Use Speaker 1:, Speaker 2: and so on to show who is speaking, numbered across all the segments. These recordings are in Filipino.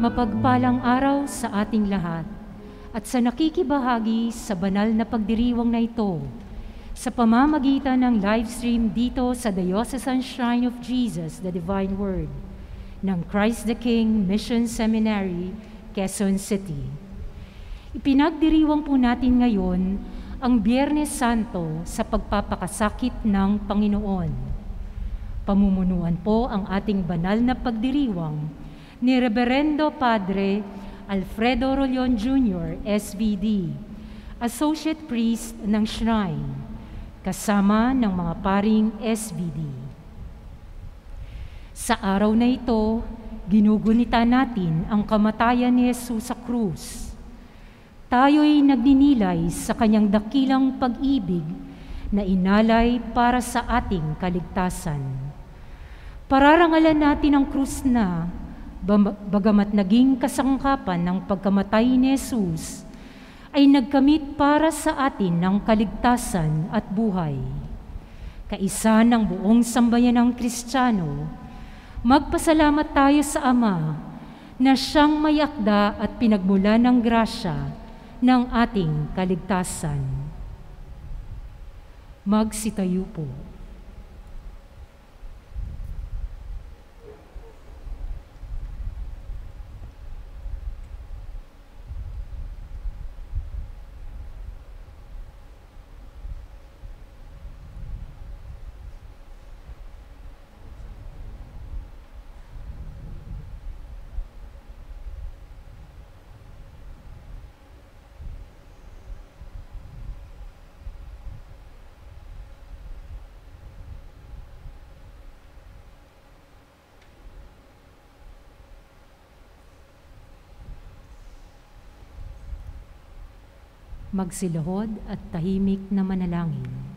Speaker 1: Mapagpalang araw sa ating lahat at sa nakikibahagi sa banal na pagdiriwang na ito sa pamamagitan ng live stream dito sa Diocesan Shrine of Jesus, the Divine Word ng Christ the King Mission Seminary, Quezon City. Ipinagdiriwang po natin ngayon ang Biyernes Santo sa pagpapakasakit ng Panginoon. Pamumunuan po ang ating banal na pagdiriwang ni Reverendo Padre Alfredo Rolon Jr., SVD, Associate Priest ng Shrine, kasama ng mga paring SVD. Sa araw na ito, ginugunita natin ang kamatayan ni Jesus sa krus. Tayo'y nagninilay sa kanyang dakilang pag-ibig na inalay para sa ating kaligtasan. Pararangalan natin ang krus na bagamat naging kasangkapan ng pagkamatay ni Jesus, ay nagkamit para sa atin ng kaligtasan at buhay. Kaisa ng buong sambayan ng Kristiyano, magpasalamat tayo sa Ama na siyang may akda at pinagmulan ng grasya ng ating kaligtasan. Magsitayo po. Magsilahod at tahimik na manalangin.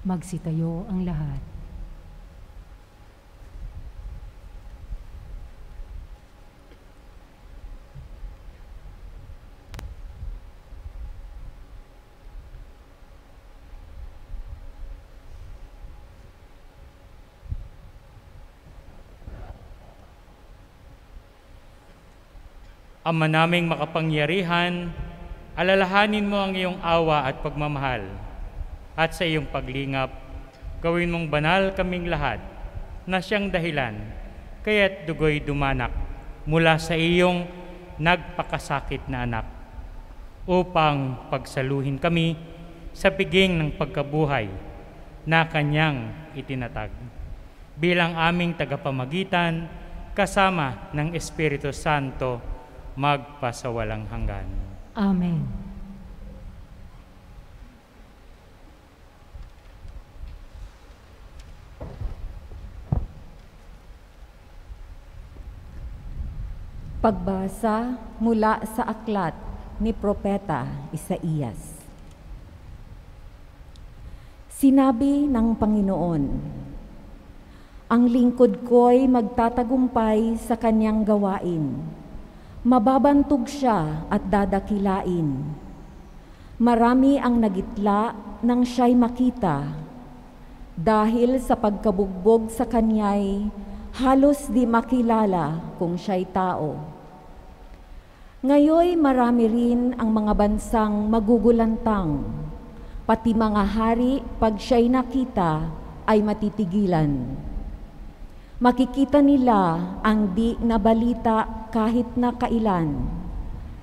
Speaker 1: Magsitayo ang lahat.
Speaker 2: Ama naming makapangyarihan, alalahanin mo ang iyong awa at pagmamahal. At sa iyong paglingap, gawin mong banal kaming lahat na siyang dahilan, kaya't dugoy dumanak mula sa iyong nagpakasakit na anak, upang pagsaluhin kami sa piging ng pagkabuhay na kanyang itinatag. Bilang aming tagapamagitan, kasama ng Espiritu Santo, magpasawalang hanggan.
Speaker 1: Amen.
Speaker 3: Pagbasa mula sa aklat ni Propeta Isaías. Sinabi ng Panginoon, ang lingkod ko'y magtatagumpay sa kanyang gawain. Mababantog siya at dadakilain. Marami ang nagitla nang siya'y makita. Dahil sa pagkabugbog sa kanya'y halos di makilala kung siya'y tao. Ngayoy marami rin ang mga bansang magugulantang, pati mga hari pag siya'y nakita ay matitigilan. Makikita nila ang di na balita kahit na kailan,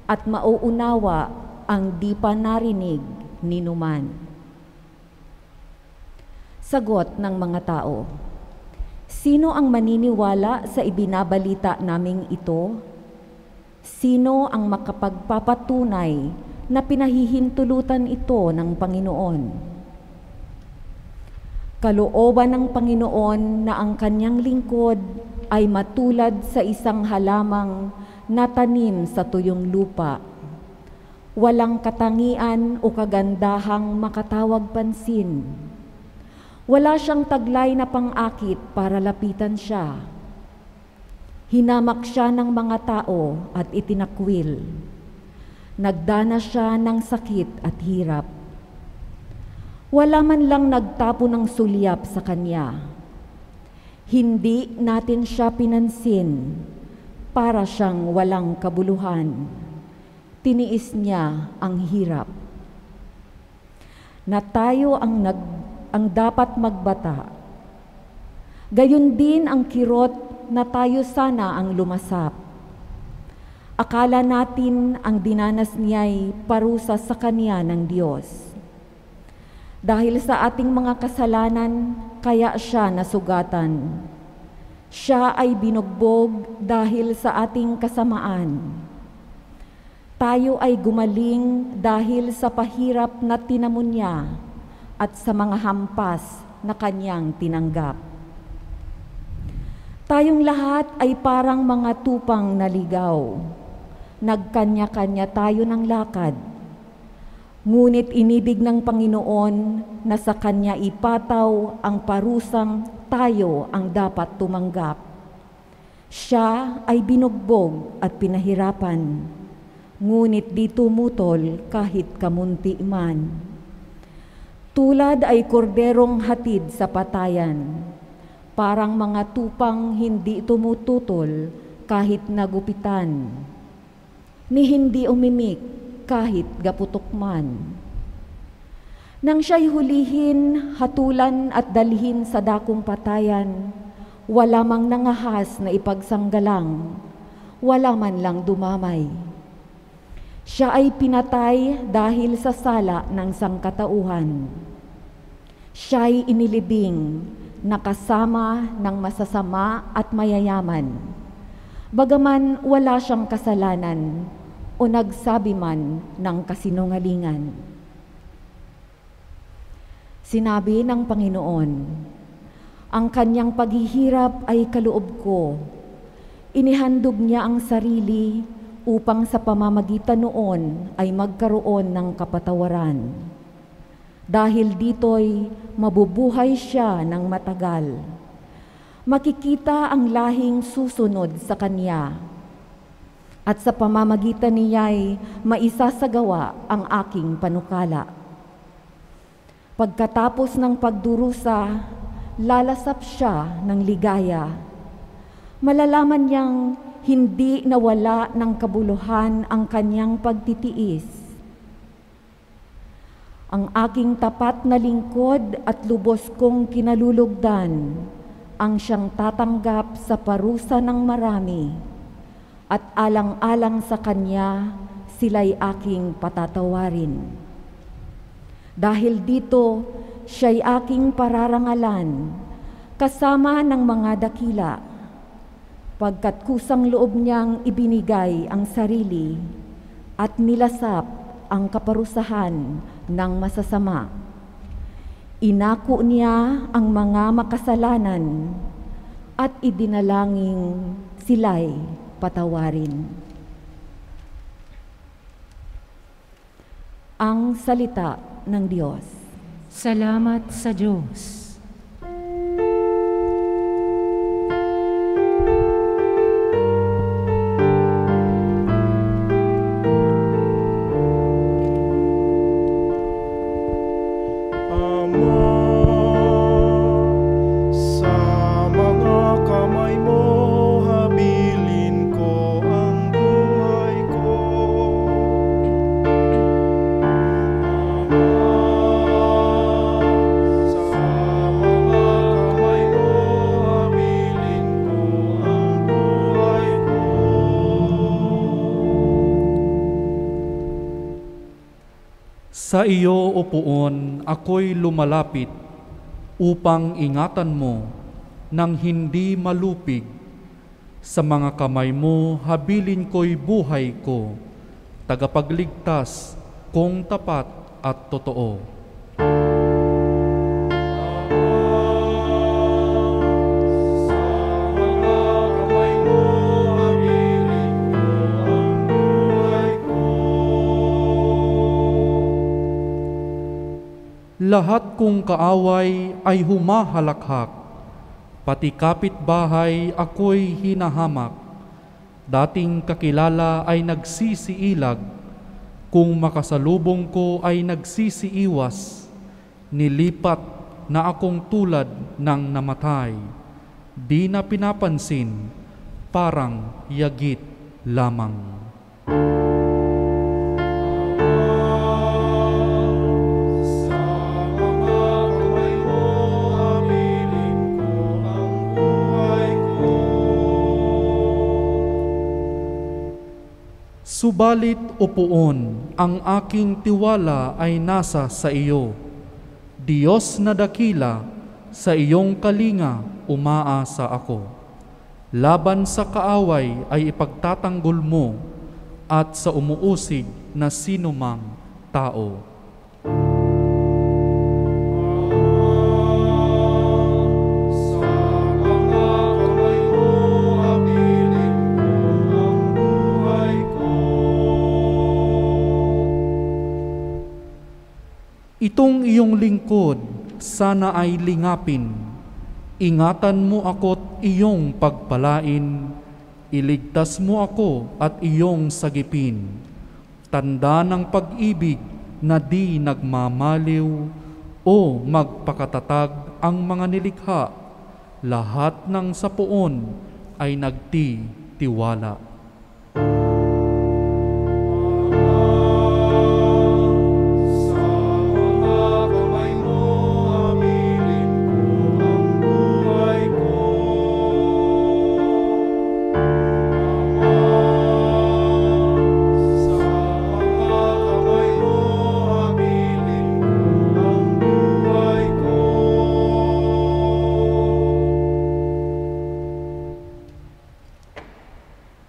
Speaker 3: at mauunawa ang di pa narinig ni numan. Sagot ng mga tao, Sino ang maniniwala sa ibinabalita naming ito? Sino ang makapagpapatunay na pinahihintulutan ito ng Panginoon? Kalooban ng Panginoon na ang kanyang lingkod ay matulad sa isang halamang natanim sa tuyong lupa. Walang katangian o kagandahang makatawag pansin. Wala siyang taglay na pang-akit para lapitan siya. Hinamak siya ng mga tao at itinakwil. Nagdana siya ng sakit at hirap. Wala man lang nagtapo ng sulyap sa kanya. Hindi natin siya pinansin, para siyang walang kabuluhan. Tiniis niya ang hirap. Na tayo ang dapat magbata. Gayon din ang kirot na tayo sana ang lumasap. Akala natin ang dinanas niya'y parusa sa kanya ng Diyos. Dahil sa ating mga kasalanan, kaya siya nasugatan. Siya ay binugbog dahil sa ating kasamaan. Tayo ay gumaling dahil sa pahirap na tinamo niya at sa mga hampas na kanyang tinanggap. Tayong lahat ay parang mga tupang naligaw. Nagkanya-kanya tayo ng lakad. Ngunit inibig ng Panginoon na sa kanya ipataw ang parusang tayo ang dapat tumanggap. Siya ay binugbog at pinahirapan, ngunit di tumutol kahit kamunti man. Tulad ay korderong hatid sa patayan, parang mga tupang hindi tumututol kahit nagupitan, ni hindi umimik kahit gaputok man. Nang siya'y hulihin, hatulan at dalhin sa dakong patayan, wala mang nangahas na ipagsanggalang, wala man lang dumamay. Siya ay pinatay dahil sa sala ng sangkatauhan. Siya'y inilibing na kasama ng masasama at mayayaman, bagaman wala siyang kasalanan o nagsabi man ng kasinungalingan. Sinabi ng Panginoon, ang kanyang paghihirap ay kaloob ko. Inihandog niya ang sarili upang sa pamamagitan noon ay magkaroon ng kapatawaran. Dahil dito'y mabubuhay siya ng matagal. Makikita ang lahing susunod sa kanya, at sa pamamagitan niya'y maisasagawa ang aking panukala. Pagkatapos ng pagdurusa, lalasap siya ng ligaya. Malalaman niyang hindi nawala ng kabuluhan ang kanyang pagtitiis. Ang aking tapat na lingkod at lubos kong kinalulugdan ang siyang tatanggap sa parusa ng marami, at alang-alang sa kanya sila'y aking patatawarin. Dahil dito, siya'y aking pararangalan, kasama ng mga dakila, pagkat kusang loob niyang ibinigay ang sarili at nilasap ang kaparusahan ng masasama. Inako niya ang mga makasalanan at idinalangin sila'y patawarin. Ang salita ng Diyos.
Speaker 1: Salamat sa Diyos.
Speaker 4: Sa iyo, o Poon, ako'y lumalapit upang ingatan mo nang hindi malupig. Sa mga kamay mo, habilin ko'y buhay ko, tagapagligtas kung tapat at totoo. Lahat kong kaaway ay humahalakhak, pati kapitbahay ako'y hinahamak. Dating kakilala ay nagsisiilag, kung makasalubong ko ay nagsisiiwas. Nilipat na akong tulad ng namatay, di na pinapansin, parang yagit lamang. Subalit upuon, ang aking tiwala ay nasa sa iyo. Diyos na dakila, sa iyong kalinga umaasa ako. Laban sa kaaway ay ipagtatanggol mo, at sa umuusig na sinumang tao. Itong iyong lingkod, sana ay lingapin. Ingatan mo ako't iyong pagpalain. Iligtas mo ako at iyong sagipin. Tanda ng pag-ibig na di nagmamaliw, o magpakatatag ang mga nilikha. Lahat ng sapuon ay nagtitiwala.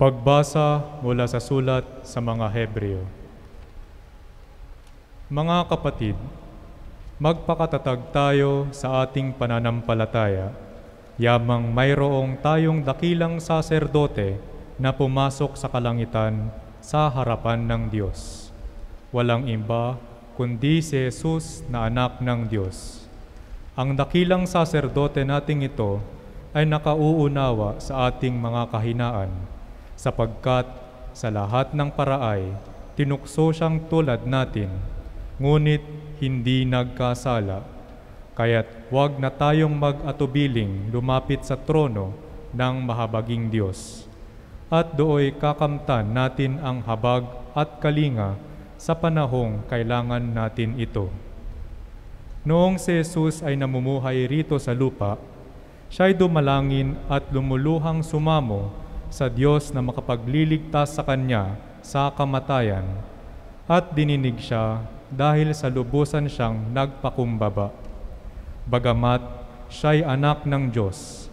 Speaker 5: Pagbasa mula sa sulat sa mga Hebreo. Mga kapatid, magpakatatag tayo sa ating pananampalataya, yamang mayroong tayong dakilang saserdote na pumasok sa kalangitan sa harapan ng Diyos. Walang iba kundi si Jesus na anak ng Diyos. Ang dakilang saserdote nating ito ay nakauunawa sa ating mga kahinaan, sapagkat sa lahat ng paraay, tinukso siyang tulad natin, ngunit hindi nagkasala. Kaya't huwag na tayong mag-atubiling lumapit sa trono ng mahabaging Diyos. At dooy kakamtan natin ang habag at kalinga sa panahong kailangan natin ito. Noong si Jesus ay namumuhay rito sa lupa, siya'y dumalangin at lumuluhang sumamo sa Diyos na makapagliligtas sa Kanya sa kamatayan, at dininig siya dahil sa lubusan siyang nagpakumbaba. Bagamat siya'y anak ng Diyos,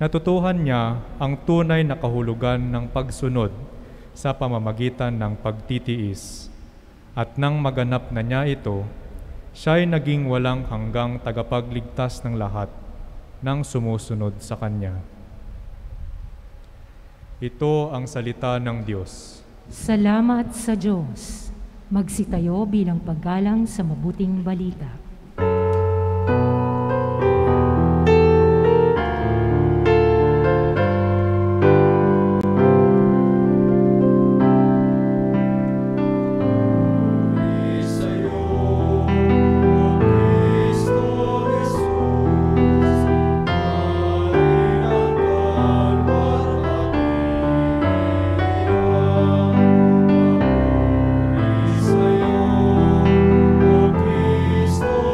Speaker 5: natutuhan niya ang tunay na kahulugan ng pagsunod sa pamamagitan ng pagtitiis. At nang maganap na niya ito, siya'y naging walang hanggang tagapagligtas ng lahat ng sumusunod sa Kanya. Ito ang salita ng Diyos.
Speaker 1: Salamat sa Diyos. Magsitayo bilang paggalang sa mabuting balita.
Speaker 6: Kristo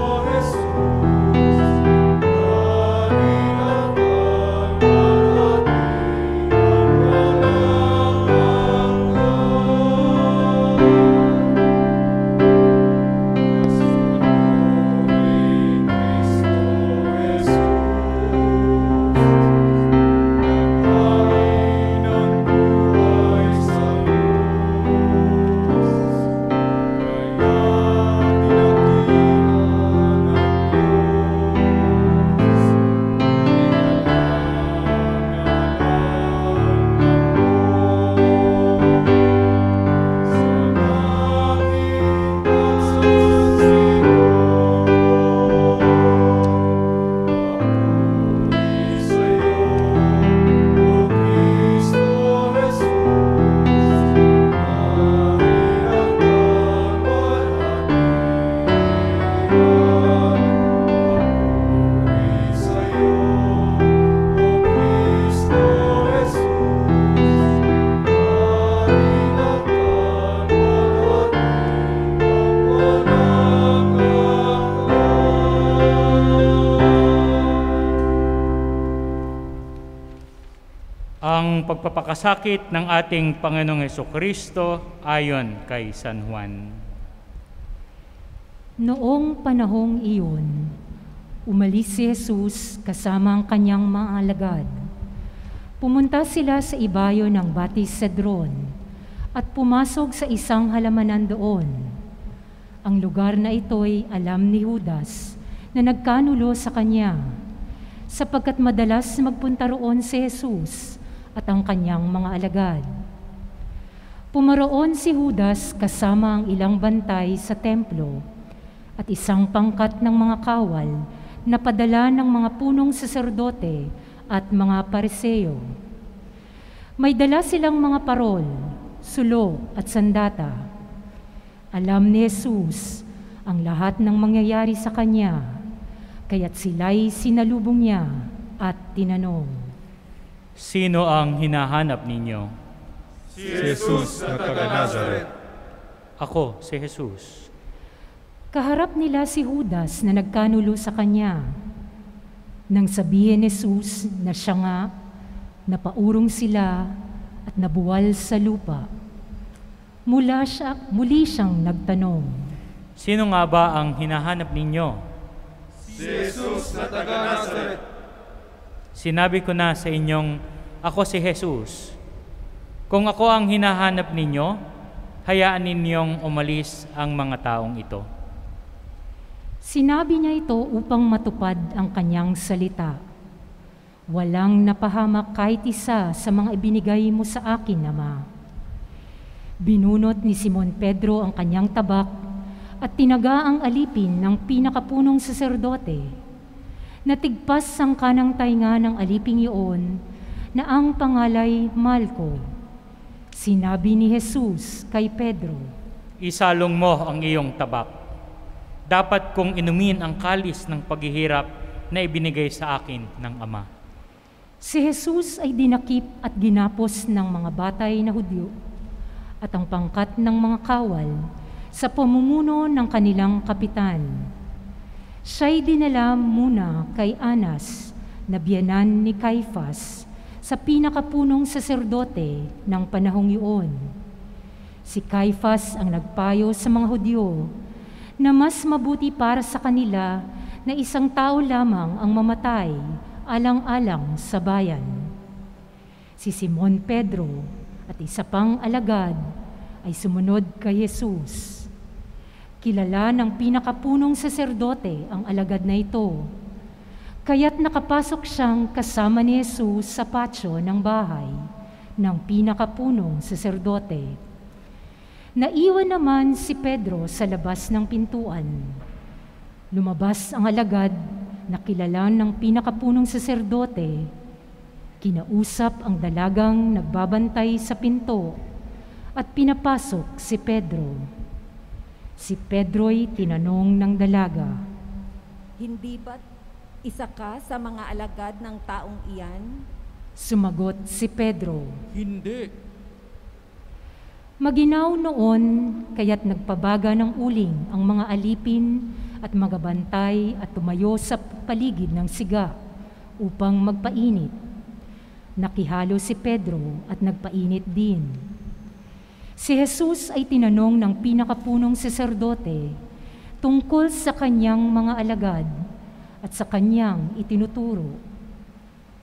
Speaker 2: Ang pagpapakasakit ng ating Panginoong Hesukristo ayon kay San Juan.
Speaker 1: Noong panahong iyon, umalis si Jesus kasama ang kanyang mga alagad. Pumunta sila sa ibayo ng Batis Cedron at pumasok sa isang halamanan doon. Ang lugar na ito'y alam ni Judas na nagkanulo sa kanya, sapagkat madalas magpunta roon si Jesus at ang kanyang mga alagad. Pumaroon si Judas kasama ang ilang bantay sa templo at isang pangkat ng mga kawal na padala ng mga punong saserdote at mga pariseo. May dala silang mga parol, sulo at sandata. Alam ni Jesus ang lahat ng mangyayari sa kanya, kaya't sila'y sinalubong niya at tinanong,
Speaker 2: Sino ang hinahanap ninyo?
Speaker 5: Si Jesus na taga-Nazaret.
Speaker 2: Ako, si Jesus.
Speaker 1: Kaharap nila si Judas na nagkanulo sa kanya. Nang sabihin ni Jesus na siya nga, napaurong sila at nabuwal sa lupa. Muli siyang nagtanong,
Speaker 2: Sino nga ba ang hinahanap ninyo?
Speaker 6: Si Jesus na taga-Nazaret.
Speaker 2: Sinabi ko na sa inyong, ako si Jesus. Kung ako ang hinahanap ninyo, hayaan ninyong umalis ang mga taong ito.
Speaker 1: Sinabi niya ito upang matupad ang kanyang salita. Walang napahamak kahit isa sa mga ibinigay mo sa akin, Ama. Binunot ni Simon Pedro ang kanyang tabak at tinaga ang alipin ng pinakapunong saserdote. Natigpas ang kanang tainga ng aliping iyon na ang pangalay Malco. Sinabi ni Jesus kay Pedro,
Speaker 2: Isalong mo ang iyong tabak. Dapat kong inumin ang kalis ng paghihirap na ibinigay sa akin ng Ama.
Speaker 1: Si Jesus ay dinakip at ginapos ng mga batay na Hudyo at ang pangkat ng mga kawal sa pamumuno ng kanilang kapitan. Siya'y dinala muna kay Anas na biyanan ni Caifas sa pinakapunong saserdote ng panahong iyon. Si Caifas ang nagpayo sa mga Hudyo na mas mabuti para sa kanila na isang tao lamang ang mamatay alang-alang sa bayan. Si Simon Pedro at isa pang alagad ay sumunod kay Jesus. Kilala ng pinakapunong saserdote ang alagad na ito, kaya't nakapasok siyang kasama ni Jesus sa patio ng bahay ng pinakapunong saserdote. Naiwan naman si Pedro sa labas ng pintuan. Lumabas ang alagad na kilala ng pinakapunong saserdote. Kinausap ang dalagang nagbabantay sa pinto at pinapasok si Pedro. Si Pedro'y tinanong ng dalaga,
Speaker 3: Hindi ba't isa ka sa mga alagad ng taong iyan?
Speaker 1: Sumagot si Pedro,
Speaker 4: Hindi.
Speaker 1: Maginaw noon, kaya't nagpabaga ng uling ang mga alipin at mga bantay at tumayo sa paligid ng siga upang magpainit. Nakihalo si Pedro at nagpainit din. Si Jesus ay tinanong ng pinakapunong saserdote tungkol sa kanyang mga alagad at sa kanyang itinuturo.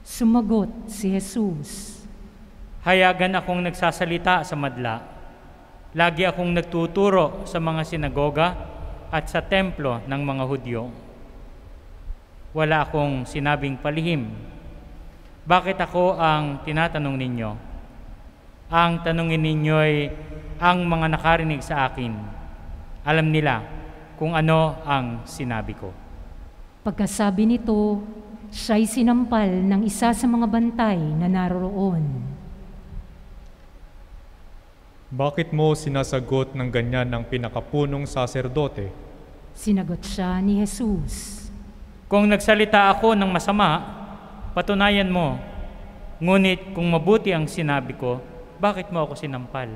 Speaker 1: Sumagot si Jesus,
Speaker 2: Hayagan akong nagsasalita sa madla. Lagi akong nagtuturo sa mga sinagoga at sa templo ng mga Hudyo. Wala akong sinabing palihim. Bakit ako ang tinatanong ninyo? Ang tanungin ninyo'y ang mga nakarinig sa akin. Alam nila kung ano ang sinabi ko.
Speaker 1: Pagkasabi nito, siya'y sinampal ng isa sa mga bantay na naroroon.
Speaker 5: Bakit mo sinasagot ng ganyan ng pinakapunong saserdote?
Speaker 1: Sinagot siya ni Jesus,
Speaker 2: Kung nagsalita ako ng masama, patunayan mo. Ngunit kung mabuti ang sinabi ko, bakit mo ako sinampal?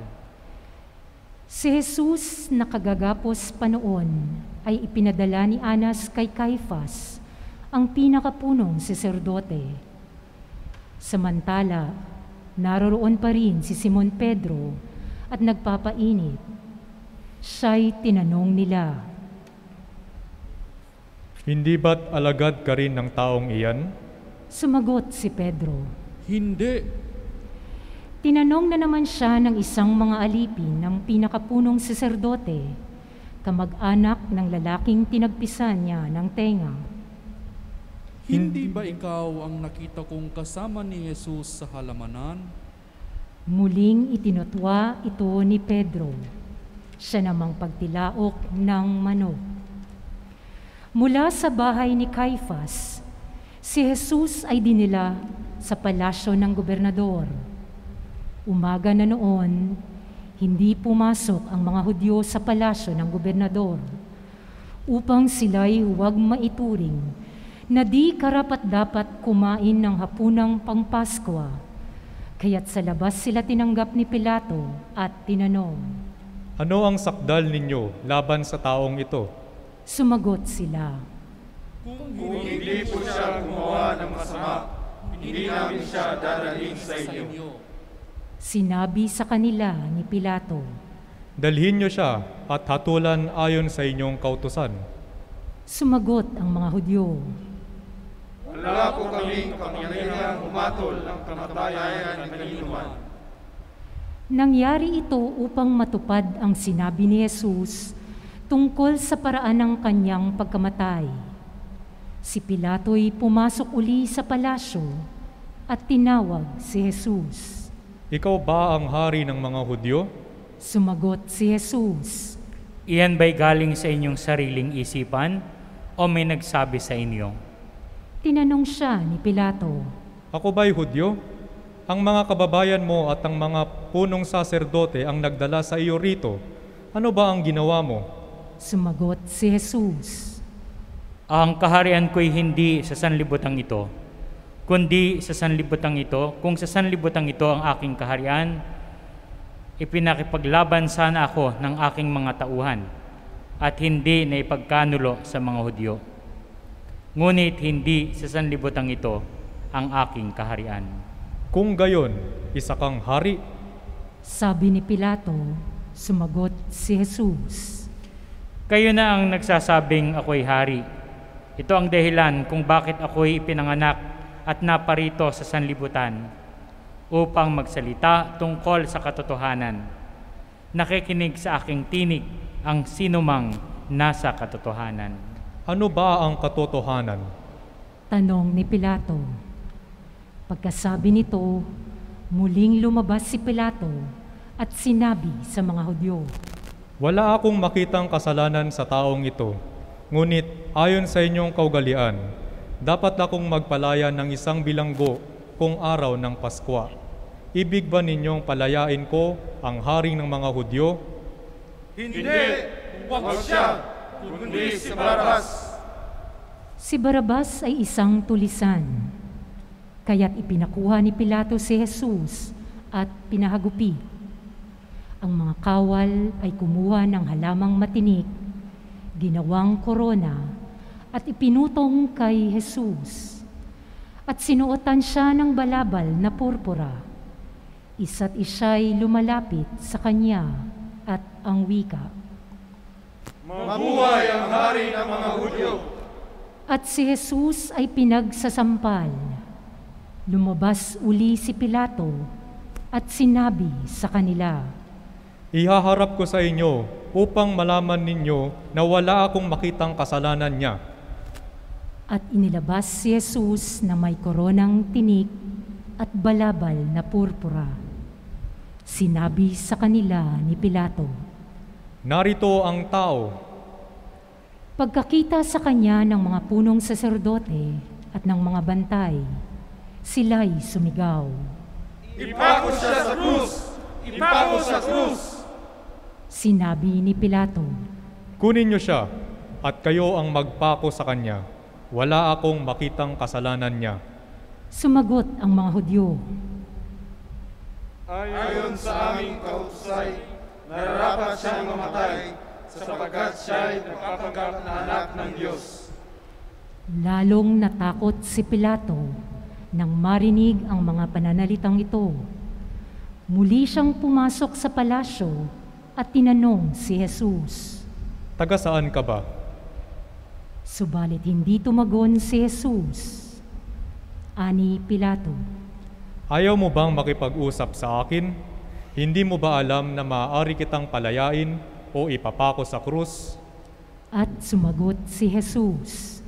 Speaker 1: Si Jesus na kagagapos pa noon ay ipinadala ni Anas kay Caifas, ang pinakapunong saserdote. Samantala, Naroroon pa rin si Simon Pedro at nagpapainit. Siya'y tinanong nila,
Speaker 5: Hindi ba't alagad ka rin ng taong iyan?
Speaker 1: Sumagot si Pedro.
Speaker 4: Hindi.
Speaker 1: Tinanong na naman siya ng isang mga alipin ng pinakapunong saserdote, kamag-anak ng lalaking tinagpisan niya ng tenga.
Speaker 4: Hindi ba ikaw ang nakita kong kasama ni Jesus sa halamanan?
Speaker 1: Muling itinutwa ito ni Pedro. Siya namang pagtilaok ng manok. Mula sa bahay ni Caifas, si Jesus ay dinila sa palasyo ng gobernador. Umaga na noon, hindi pumasok ang mga Hudyo sa palasyo ng gobernador upang sila'y huwag maituring na di karapat-dapat kumain ng hapunang pangpaskwa. Kaya't sa labas sila tinanggap ni Pilato at tinanong,
Speaker 5: Ano ang sakdal ninyo laban sa taong ito?
Speaker 1: Sumagot sila,
Speaker 6: Kung hindi po siya gumawa ng masama, hindi namin siya dadalhin sa inyo.
Speaker 1: Sinabi sa kanila ni Pilato,
Speaker 5: Dalhin niyo siya at hatulan ayon sa inyong kautusan.
Speaker 1: Sumagot ang mga Hudyo,
Speaker 6: Wala po kaming kapangyarihan humatol ng kamatayan ng kaninuman.
Speaker 1: nangyari ito upang matupad ang sinabi ni Jesus tungkol sa paraan ng kanyang pagkamatay. Si Pilato'y pumasok uli sa palasyo at tinawag si Jesus.
Speaker 5: Ikaw ba ang hari ng mga Hudyo?
Speaker 1: Sumagot si Jesus,
Speaker 2: Iyan ba'y galing sa inyong sariling isipan o may nagsabi sa inyo?
Speaker 1: Tinanong siya ni Pilato,
Speaker 5: Ako ba'y Hudyo? Ang mga kababayan mo at ang mga punong saserdote ang nagdala sa iyo rito. Ano ba ang ginawa mo?
Speaker 1: Sumagot si Jesus,
Speaker 2: Ang kaharian ko'y hindi sa sanlibutan ito, kundi sa sanlibutan ito. Kung sa sanlibutan ito ang aking kaharian, ipinakipaglaban sana ako ng aking mga tauhan at hindi na ipagkanulo sa mga Hudyo. Ngunit hindi sa sanlibutan ito ang aking kaharian.
Speaker 5: Kung gayon, isa kang hari.
Speaker 1: sabi ni Pilato. Sumagot si Jesus,
Speaker 2: Kayo na ang nagsasabing ako'y hari. Ito ang dahilan kung bakit ako'y ipinanganak at naparito sa sanlibutan upang magsalita tungkol sa katotohanan. Nakikinig sa aking tinig ang sinumang nasa katotohanan.
Speaker 5: Ano ba ang katotohanan?
Speaker 1: tanong ni Pilato. Pagkasabi nito, muling lumabas si Pilato at sinabi sa mga Hudyo,
Speaker 5: Wala akong makitang kasalanan sa taong ito, ngunit ayon sa inyong kaugalian, dapat akong magpalaya ng isang bilanggo kung araw ng Paskwa. Ibig ba ninyong palayain ko ang haring ng mga Hudyo?
Speaker 6: Hindi! Huwag siya! Kundi si Barabas!
Speaker 1: Si Barabas ay isang tulisan. Kaya't ipinakuha ni Pilato si Jesus at pinahagupit. Ang mga kawal ay kumuha ng halamang matinik, ginawang korona, at ipinutong kay Jesus. At sinuotan siya ng balabal na purpura. Isa't isa'y lumalapit sa kanya at ang wika,
Speaker 6: Mabuhay ang hari ng mga Hudyo!
Speaker 1: At si Jesus ay pinagsasampal. Lumabas uli si Pilato at sinabi sa kanila,
Speaker 5: Ihaharap ko sa inyo upang malaman ninyo na wala akong makitang kasalanan niya.
Speaker 1: At inilabas si Jesus na may koronang tinik at balabal na purpura. Sinabi sa kanila ni Pilato,
Speaker 5: Narito ang tao.
Speaker 1: Pagkakita sa kanya ng mga punong saserdote at ng mga bantay, sila'y sumigaw.
Speaker 6: Ipako siya sa krus! Ipako sa krus!
Speaker 1: Sinabi ni Pilato,
Speaker 5: Kunin niyo siya at kayo ang magpako sa kanya. Wala akong makitang kasalanan niya.
Speaker 1: Sumagot ang mga Hudyo,
Speaker 6: Ayon sa aming kautusay, nararapat siyang mamatay sapagkat siya ay nagpapanggap na anak ng Diyos.
Speaker 1: Lalong natakot si Pilato nang marinig ang mga pananalitang ito Muli siyang pumasok sa palasyo at tinanong si Jesus.
Speaker 5: Taga saan ka ba?
Speaker 1: Subalit hindi tumagon si Jesus. Ani Pilato.
Speaker 5: Ayaw mo bang makipag-usap sa akin? Hindi mo ba alam na maaari kitang palayain o ipapako sa krus?
Speaker 1: At sumagot si Jesus.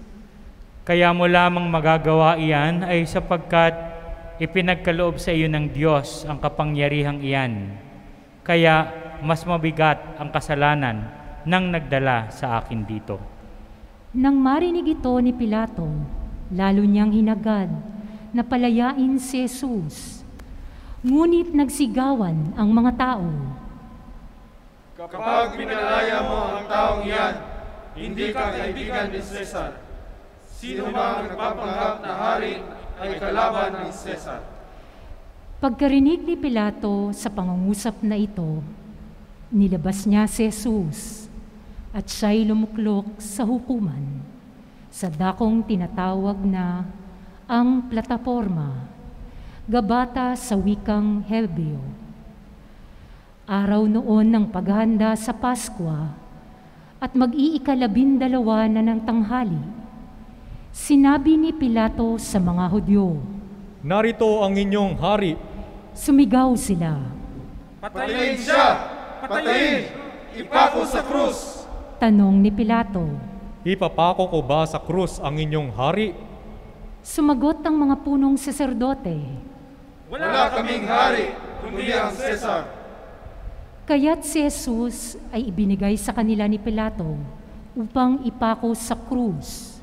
Speaker 2: Kaya mo lamang magagawa iyan ay sapagkat ipinagkaloob sa iyo ng Diyos ang kapangyarihang iyan. Kaya mas mabigat ang kasalanan ng nagdala sa akin dito.
Speaker 1: Nang marinig ito ni Pilato, lalo niyang hinagad na palayain si Jesus. Ngunit nagsigawan ang mga tao.
Speaker 6: Kapag pinalaya mo ang taong iyan, hindi ka kaibigan ni Cesar. Sino mang nagpapanggap na hari ay kalaban ni Cesar.
Speaker 1: Pagkarinig ni Pilato sa pangungusap na ito, nilabas niya si Jesus at siya'y lumuklok sa hukuman sa dakong tinatawag na ang plataporma, gabata sa wikang Hebreo. Araw noon ng paghahanda sa Paskwa at mag-iikalabindalawa na ng tanghali, sinabi ni Pilato sa mga Hudyo,
Speaker 5: Narito ang inyong hari.
Speaker 1: Sumigaw sila.
Speaker 6: Patayin siya! Patayin! Ipako sa krus!
Speaker 1: Tanong ni Pilato.
Speaker 5: Ipapako ko ba sa krus ang inyong hari?
Speaker 1: Sumagot ang mga punong saserdote.
Speaker 6: Wala kaming hari, kundi ang Cesar.
Speaker 1: Kaya't si Jesus ay ibinigay sa kanila ni Pilato upang ipako sa krus.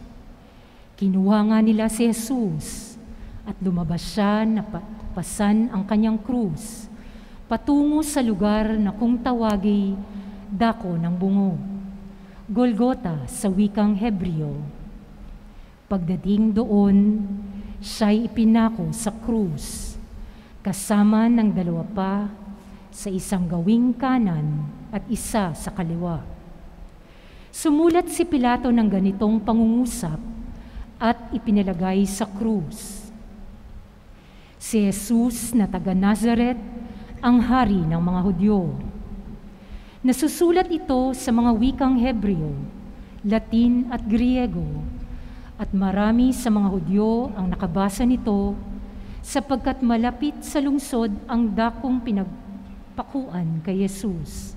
Speaker 1: Kinuha nga nila si Jesus at lumabas siya na pasan ang kanyang krus patungo sa lugar na kung tawagi Dako ng Bungo, Golgota sa wikang Hebreo. Pagdating doon, siya'y ipinako sa krus kasama ng dalawa pa sa isang gawing kanan at isa sa kaliwa. Sumulat si Pilato ng ganitong pangungusap at ipinalagay sa krus. Si Jesus na taga Nazaret, ang hari ng mga Hudyo. Nasusulat ito sa mga wikang Hebreo, Latin at Griego, at marami sa mga Hudyo ang nakabasa nito sapagkat malapit sa lungsod ang dakong pinagpakuan kay Jesus.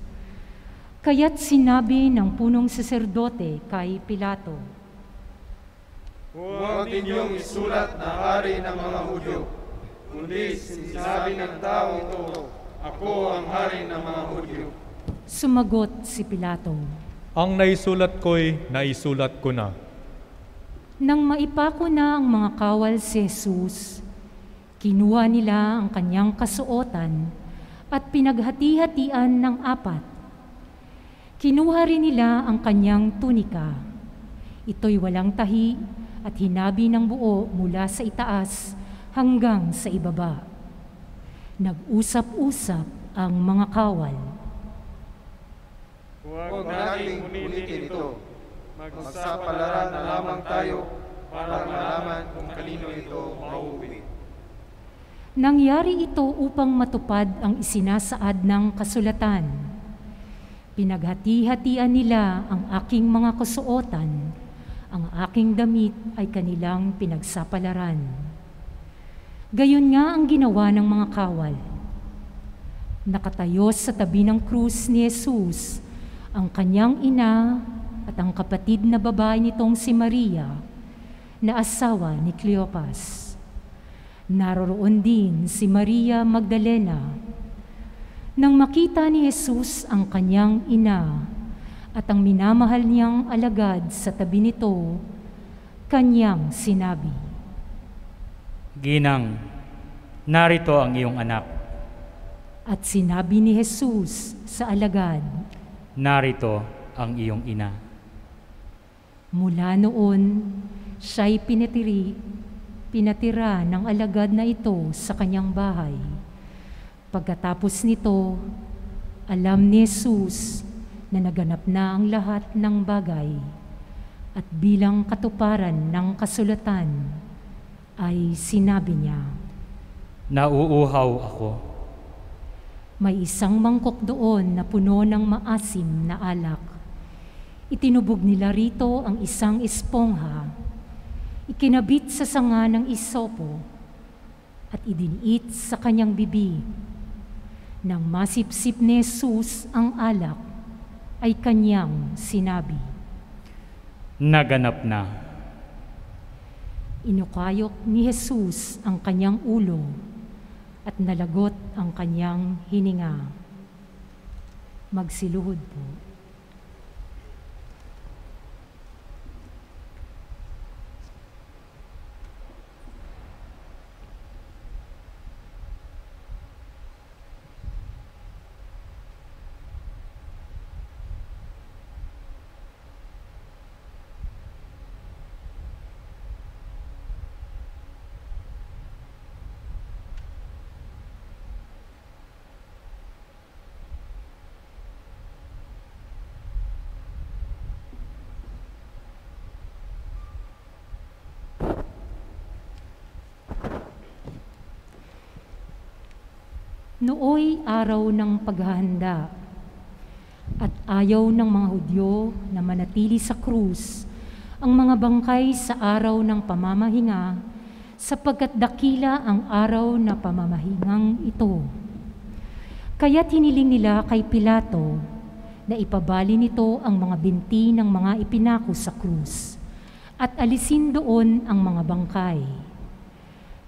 Speaker 1: Kaya't sinabi ng punong saserdote kay Pilato,
Speaker 6: Huwag ninyong isulat na hari ng mga Hudyo, kundi sinabi ng tao ito, ako ang hari ng mga Hudyo.
Speaker 1: Sumagot si Pilato,
Speaker 5: Ang naisulat ko'y naisulat ko na.
Speaker 1: Nang maipako na ang mga kawal si Jesus, kinuha nila ang kanyang kasuotan at pinaghati-hatian ng apat. Kinuha rin nila ang kanyang tunika. Ito'y walang tahi at hinabi ng buo mula sa itaas hanggang sa ibaba. Nag-usap-usap ang mga kawal.
Speaker 6: Huwag nating ulitin ito. Magsapalaran na lamang tayo para malaman kung kanino ito mauwi.
Speaker 1: Nangyari ito upang matupad ang isinasaad ng kasulatan. Pinaghati-hatian nila ang aking mga kasuotan, ang aking damit ay kanilang pinagsapalaran. Gayon nga ang ginawa ng mga kawal. Nakatayo sa tabi ng krus ni Jesus ang kanyang ina at ang kapatid na babae nitong si Maria, na asawa ni Cleopas. Naroroon din si Maria Magdalena. Nang makita ni Jesus ang kanyang ina at ang minamahal niyang alagad sa tabi nito, kanyang sinabi,
Speaker 2: Ginang, narito ang iyong anak.
Speaker 1: At sinabi ni Jesus sa alagad,
Speaker 2: Narito ang iyong ina.
Speaker 1: Mula noon, siya'y pinatira ng alagad na ito sa kanyang bahay. Pagkatapos nito, alam ni Jesus na naganap na ang lahat ng bagay at bilang katuparan ng kasulatan ay sinabi niya,
Speaker 2: Nauuhaw ako.
Speaker 1: May isang mangkok doon na puno ng maasim na alak. Itinubog nila rito ang isang espongha, ikinabit sa sanga ng isopo, at idiniit sa kanyang bibig. Nang masipsip ni Jesus ang alak, ay kanyang sinabi,
Speaker 2: Naganap na.
Speaker 1: Inukayok ni Jesus ang kanyang ulo at nalagot ang kanyang hininga. Magsiluhod po. Nooy araw ng paghahanda at ayaw ng mga Hudyo na manatili sa krus ang mga bangkay sa araw ng pamamahinga sapagkat dakila ang araw na pamamahingang ito. Kaya't hiniling nila kay Pilato na ipabali nito ang mga binti ng mga ipinako sa krus at alisin doon ang mga bangkay.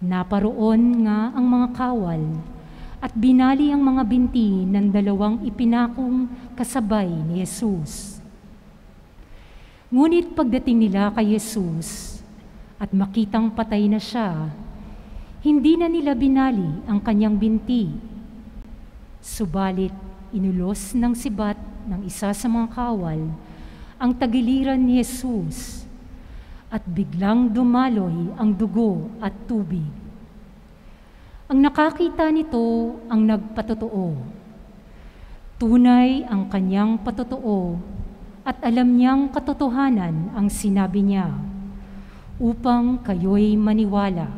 Speaker 1: Naparoon nga ang mga kawal at binali ang mga binti ng dalawang ipinakong kasabay ni Jesus. Ngunit pagdating nila kay Jesus at makitang patay na siya, hindi na nila binali ang kanyang binti. Subalit inulos ng sibat ng isa sa mga kawal ang tagiliran ni Jesus at biglang dumaloy ang dugo at tubig. Ang nakakita nito ang nagpatotoo. Tunay ang kanyang patotoo at alam niyang katotohanan ang sinabi niya upang kayo'y maniwala.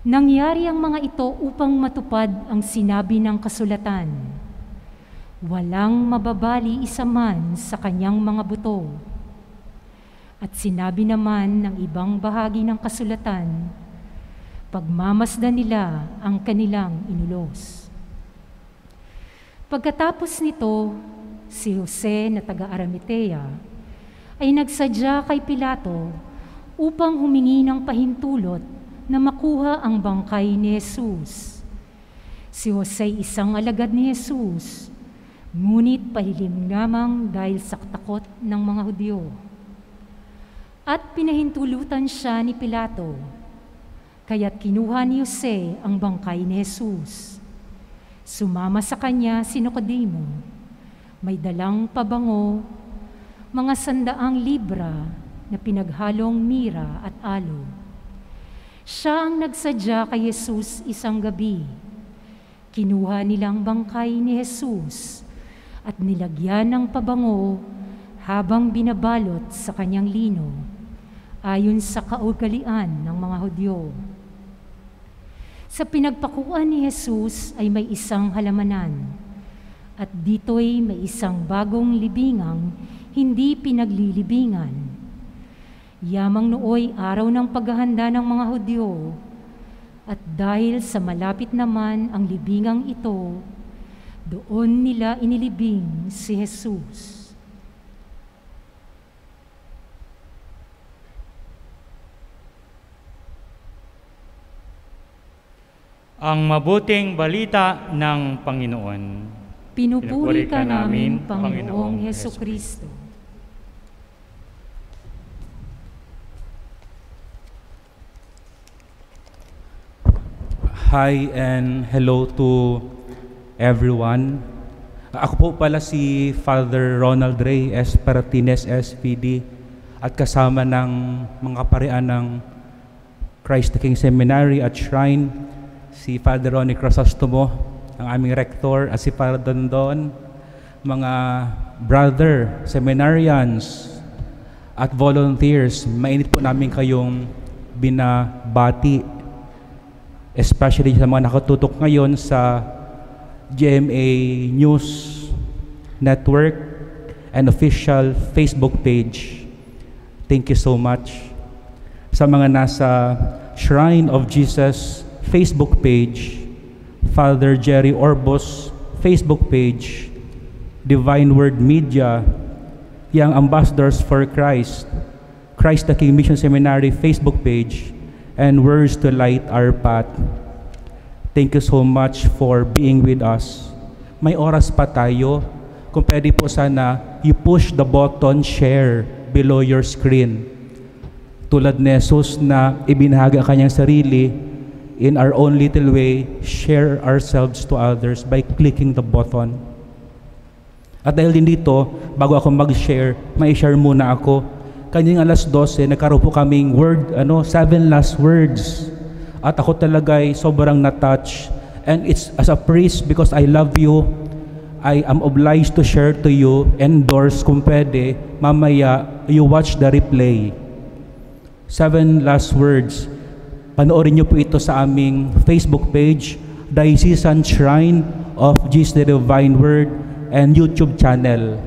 Speaker 1: Nangyari ang mga ito upang matupad ang sinabi ng kasulatan. Walang mababali isa man sa kanyang mga buto. At sinabi naman ng ibang bahagi ng kasulatan, pagmamasdan nila ang kanilang inulos. Pagkatapos nito, si Jose na taga-Arimatea ay nagsadya kay Pilato upang humingi ng pahintulot na makuha ang bangkay ni Jesus. Si Jose isang alagad ni Jesus, ngunit pahilim lamang dahil sa takot ng mga Hudyo. At pinahintulutan siya ni Pilato, kaya't kinuha ni Jose ang bangkay ni Jesus. Sumama sa kanya si Nicodemo, may dalang pabango, mga 100 libra na pinaghalong mira at aloe. Siya ang nagsadya kay Jesus isang gabi. Kinuha nilang bangkay ni Jesus at nilagyan ng pabango habang binabalot sa kanyang lino, ayon sa kaugalian ng mga Hudyo. Sa pinagpakuan ni Jesus ay may isang halamanan, at dito'y may isang bagong libingang hindi pinaglilibingan. Yamang nooy araw ng paghahanda ng mga Hudyo, at dahil sa malapit naman ang libingang ito, doon nila inilibing si Jesus.
Speaker 2: Ang mabuting balita ng Panginoon.
Speaker 1: Pinupuri ka namin, Panginoong Hesukristo.
Speaker 7: Hi and hello to everyone. Ako po pala si Father Ronald Ray Espertines, SPD, at kasama ng mga parean ng Christ the King Seminary at Shrine, si Father Ronnie Crisostomo, ang aming rector, at si Father Dondon, mga brother, seminarians, at volunteers. Mainit po namin kayong binabati, especially sa mga nakatutok ngayon sa GMA News Network and official Facebook page. Thank you so much. Sa mga nasa Shrine of Jesus Facebook page, Father Jerry Orbos Facebook page, Divine Word Media, Young Ambassadors for Christ, Christ the King Mission Seminary Facebook page, and Words to Light Our Path. Thank you so much for being with us. May oras pa tayo. Kung pwede po sana, you push the button share below your screen. Tulad ni Jesus na ibinahagi ang kanyang sarili, in our own little way, share ourselves to others by clicking the button. At dahil din dito, bago ako mag-share, may share muna ako. Kanyang 12:00, nagkaroon po kaming 7 last words. At ako talaga ay sobrang na-touch. And it's as a priest, because I love you, I am obliged to share to you, endorse kung pwede, mamaya you watch the replay. 7 last words. Panoorin niyo po ito sa aming Facebook page, Diocesan Shrine of Jesus the Divine Word, and YouTube channel.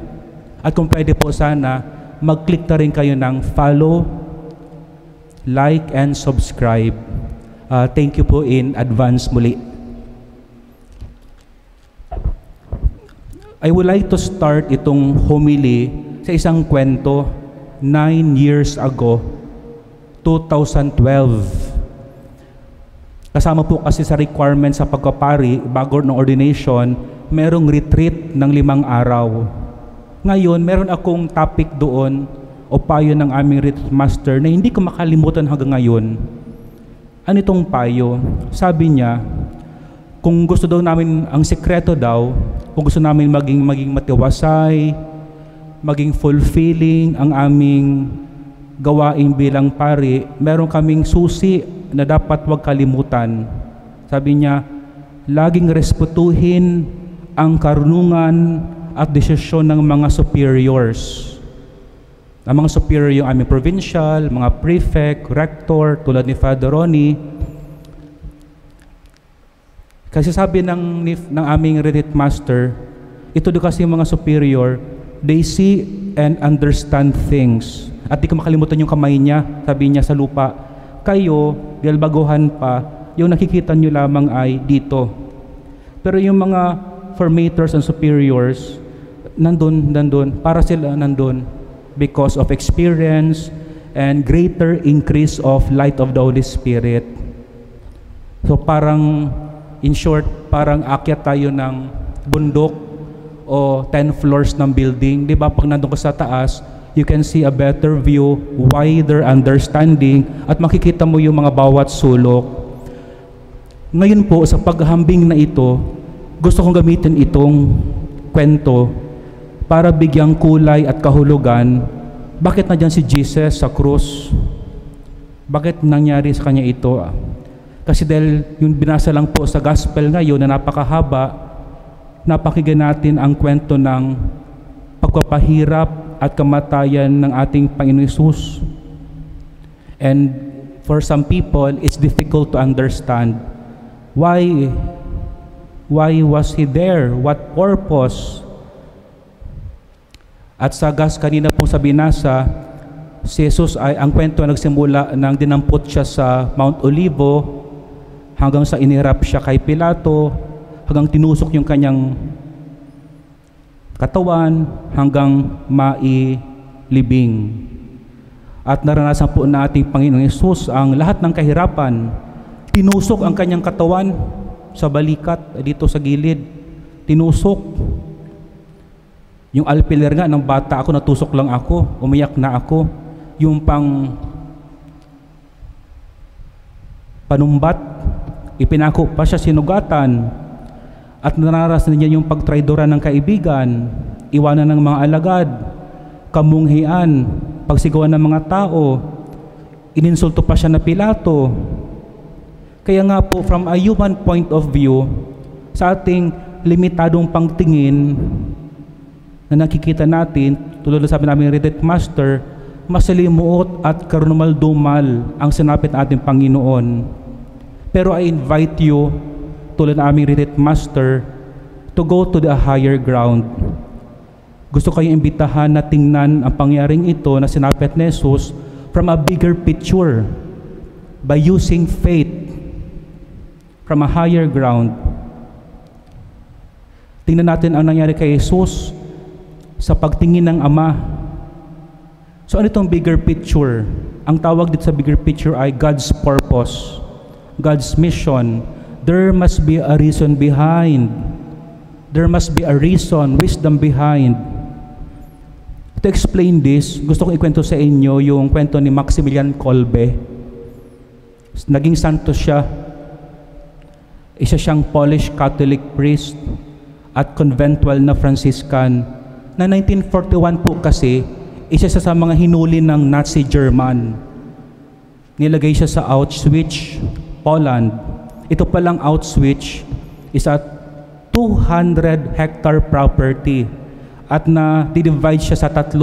Speaker 7: At kung pwede po sana, mag-click na rin kayo ng follow, like, and subscribe. Thank you po in advance muli. I would like to start itong homily sa isang kwento 9 years ago, 2012. Kasama po kasi sa requirement sa pagkapari, bago ng ordination, merong retreat ng 5 araw. Ngayon, meron akong topic doon o payo ng aming retreat master na hindi ko makalimutan hanggang ngayon. Ano itong payo? Sabi niya, kung gusto daw namin, ang sekreto daw, kung gusto namin maging matiwasay, maging fulfilling ang aming gawain bilang pari, meron kaming susi na dapat huwag kalimutan. Sabi niya, laging respetuhin ang karunungan at desisyon ng mga superiors. Ang mga superior yung aming provincial, mga prefect, rector, tulad ni Father Ronnie. Kasi sabi ng aming retreat master, ito do kasi yung mga superior, they see and understand things. At di ko makalimutan yung kamay niya, sabi niya sa lupa, kayo, dahil baguhan pa, yung nakikita nyo lamang ay dito. Pero yung mga formators and superiors, nandun, para sila nandun because of experience and greater increase of light of the Holy Spirit. So parang, in short, parang akyat tayo ng bundok o 10 floors ng building. Di ba, pag nandun ka sa taas, you can see a better view, wider understanding, at makikita mo yung mga bawat sulok. Ngayon po, sa paghambing na ito, gusto kong gamitin itong kwento para bigyang kulay at kahulugan. Bakit na dyan si Jesus sa krus? Bakit nangyari sa kanya ito? Kasi dahil yung binasa lang po sa gospel ngayon na napakahaba, napakinggan natin ang kwento ng pagpapahirap at kamatayan ng ating Panginoon Hesus. And for some people, it's difficult to understand why was He there? What purpose? At sa kanina pong sa binasa, si Jesus ay, ang kwento nagsimula nang dinampot siya sa Mount Olivo, hanggang sa inirap siya kay Pilato, hanggang tinusok yung kanyang katawan, hanggang mailibing. At naranasan po nating Panginoong Hesus ang lahat ng kahirapan. Tinusok ang kanyang katawan sa balikat, dito sa gilid. Tinusok. Yung alpiler nga ng bata ako, natusok lang ako, umiyak na ako. Yung panumbat, ipinako pa siya sinugatan. At nararasan niya yung pagtraidoran ng kaibigan, iwanan ng mga alagad, kamunghian, pagsigawan ng mga tao, ininsulto pa siya na Pilato. Kaya nga po, from a human point of view, sa ating limitadong pangtingin, na nakikita natin, tulad na sabi namin retreat master, masalimuot at karumal-dumal ang sinapit ng ating Panginoon. Pero I invite you, tulad na aming retreat master, to go to the higher ground. Gusto kayong imbitahan na tingnan ang pangyaring ito na sinapit ni Jesus from a bigger picture by using faith from a higher ground. Tingnan natin ang nangyari kay Jesus sa pagtingin ng Ama. So ano itong bigger picture? Ang tawag dito sa bigger picture ay God's purpose, God's mission. There must be a reason behind. There must be a reason, wisdom behind. To explain this, gusto kong ikwento sa inyo yung kwento ni Maximilian Kolbe. Naging santo siya. Isa siyang Polish Catholic priest at conventual na Franciscan. Na 1941 po kasi, isa sa mga hinuli ng Nazi German. Nilagay siya sa Auschwitz, Poland. Ito palang Auschwitz is a 200 hectare property at na divide siya sa 3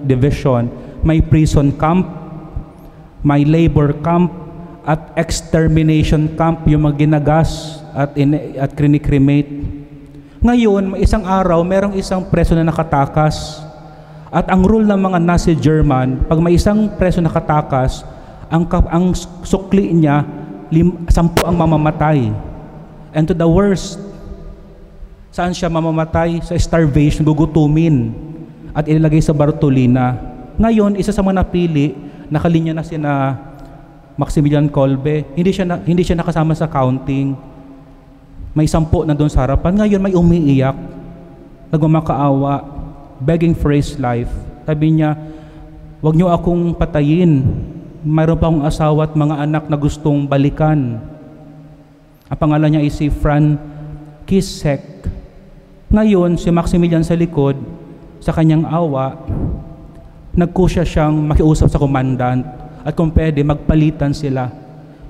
Speaker 7: division. May prison camp, may labor camp, at extermination camp, yung mga ginagas at cremate. Ngayon, may isang araw, merong isang preso na nakatakas. At ang rule ng mga Nazi German, pag may isang preso nakatakas, ang sukli niya, 10 ang mamamatay. And to the worst, saan siya mamamatay? Sa starvation, gugutumin at ilalagay sa Bartolina. Ngayon, isa sa mga napili, nakalinya na sina Maximilian Kolbe. Hindi siya nakasama sa counting. May 10 na doon sa harapan. Ngayon may umiiyak, nagmamakaawa, begging for his life. Sabi niya, "Huwag niyo akong patayin. Mayroon pa akong asawa at mga anak na gustong balikan." Ang pangalan niya ay si Frankisek. Ngayon, si Maximilian sa likod, sa kanyang awa, nagkusya siyang makiusap sa commandant at kung pwede, magpalitan sila.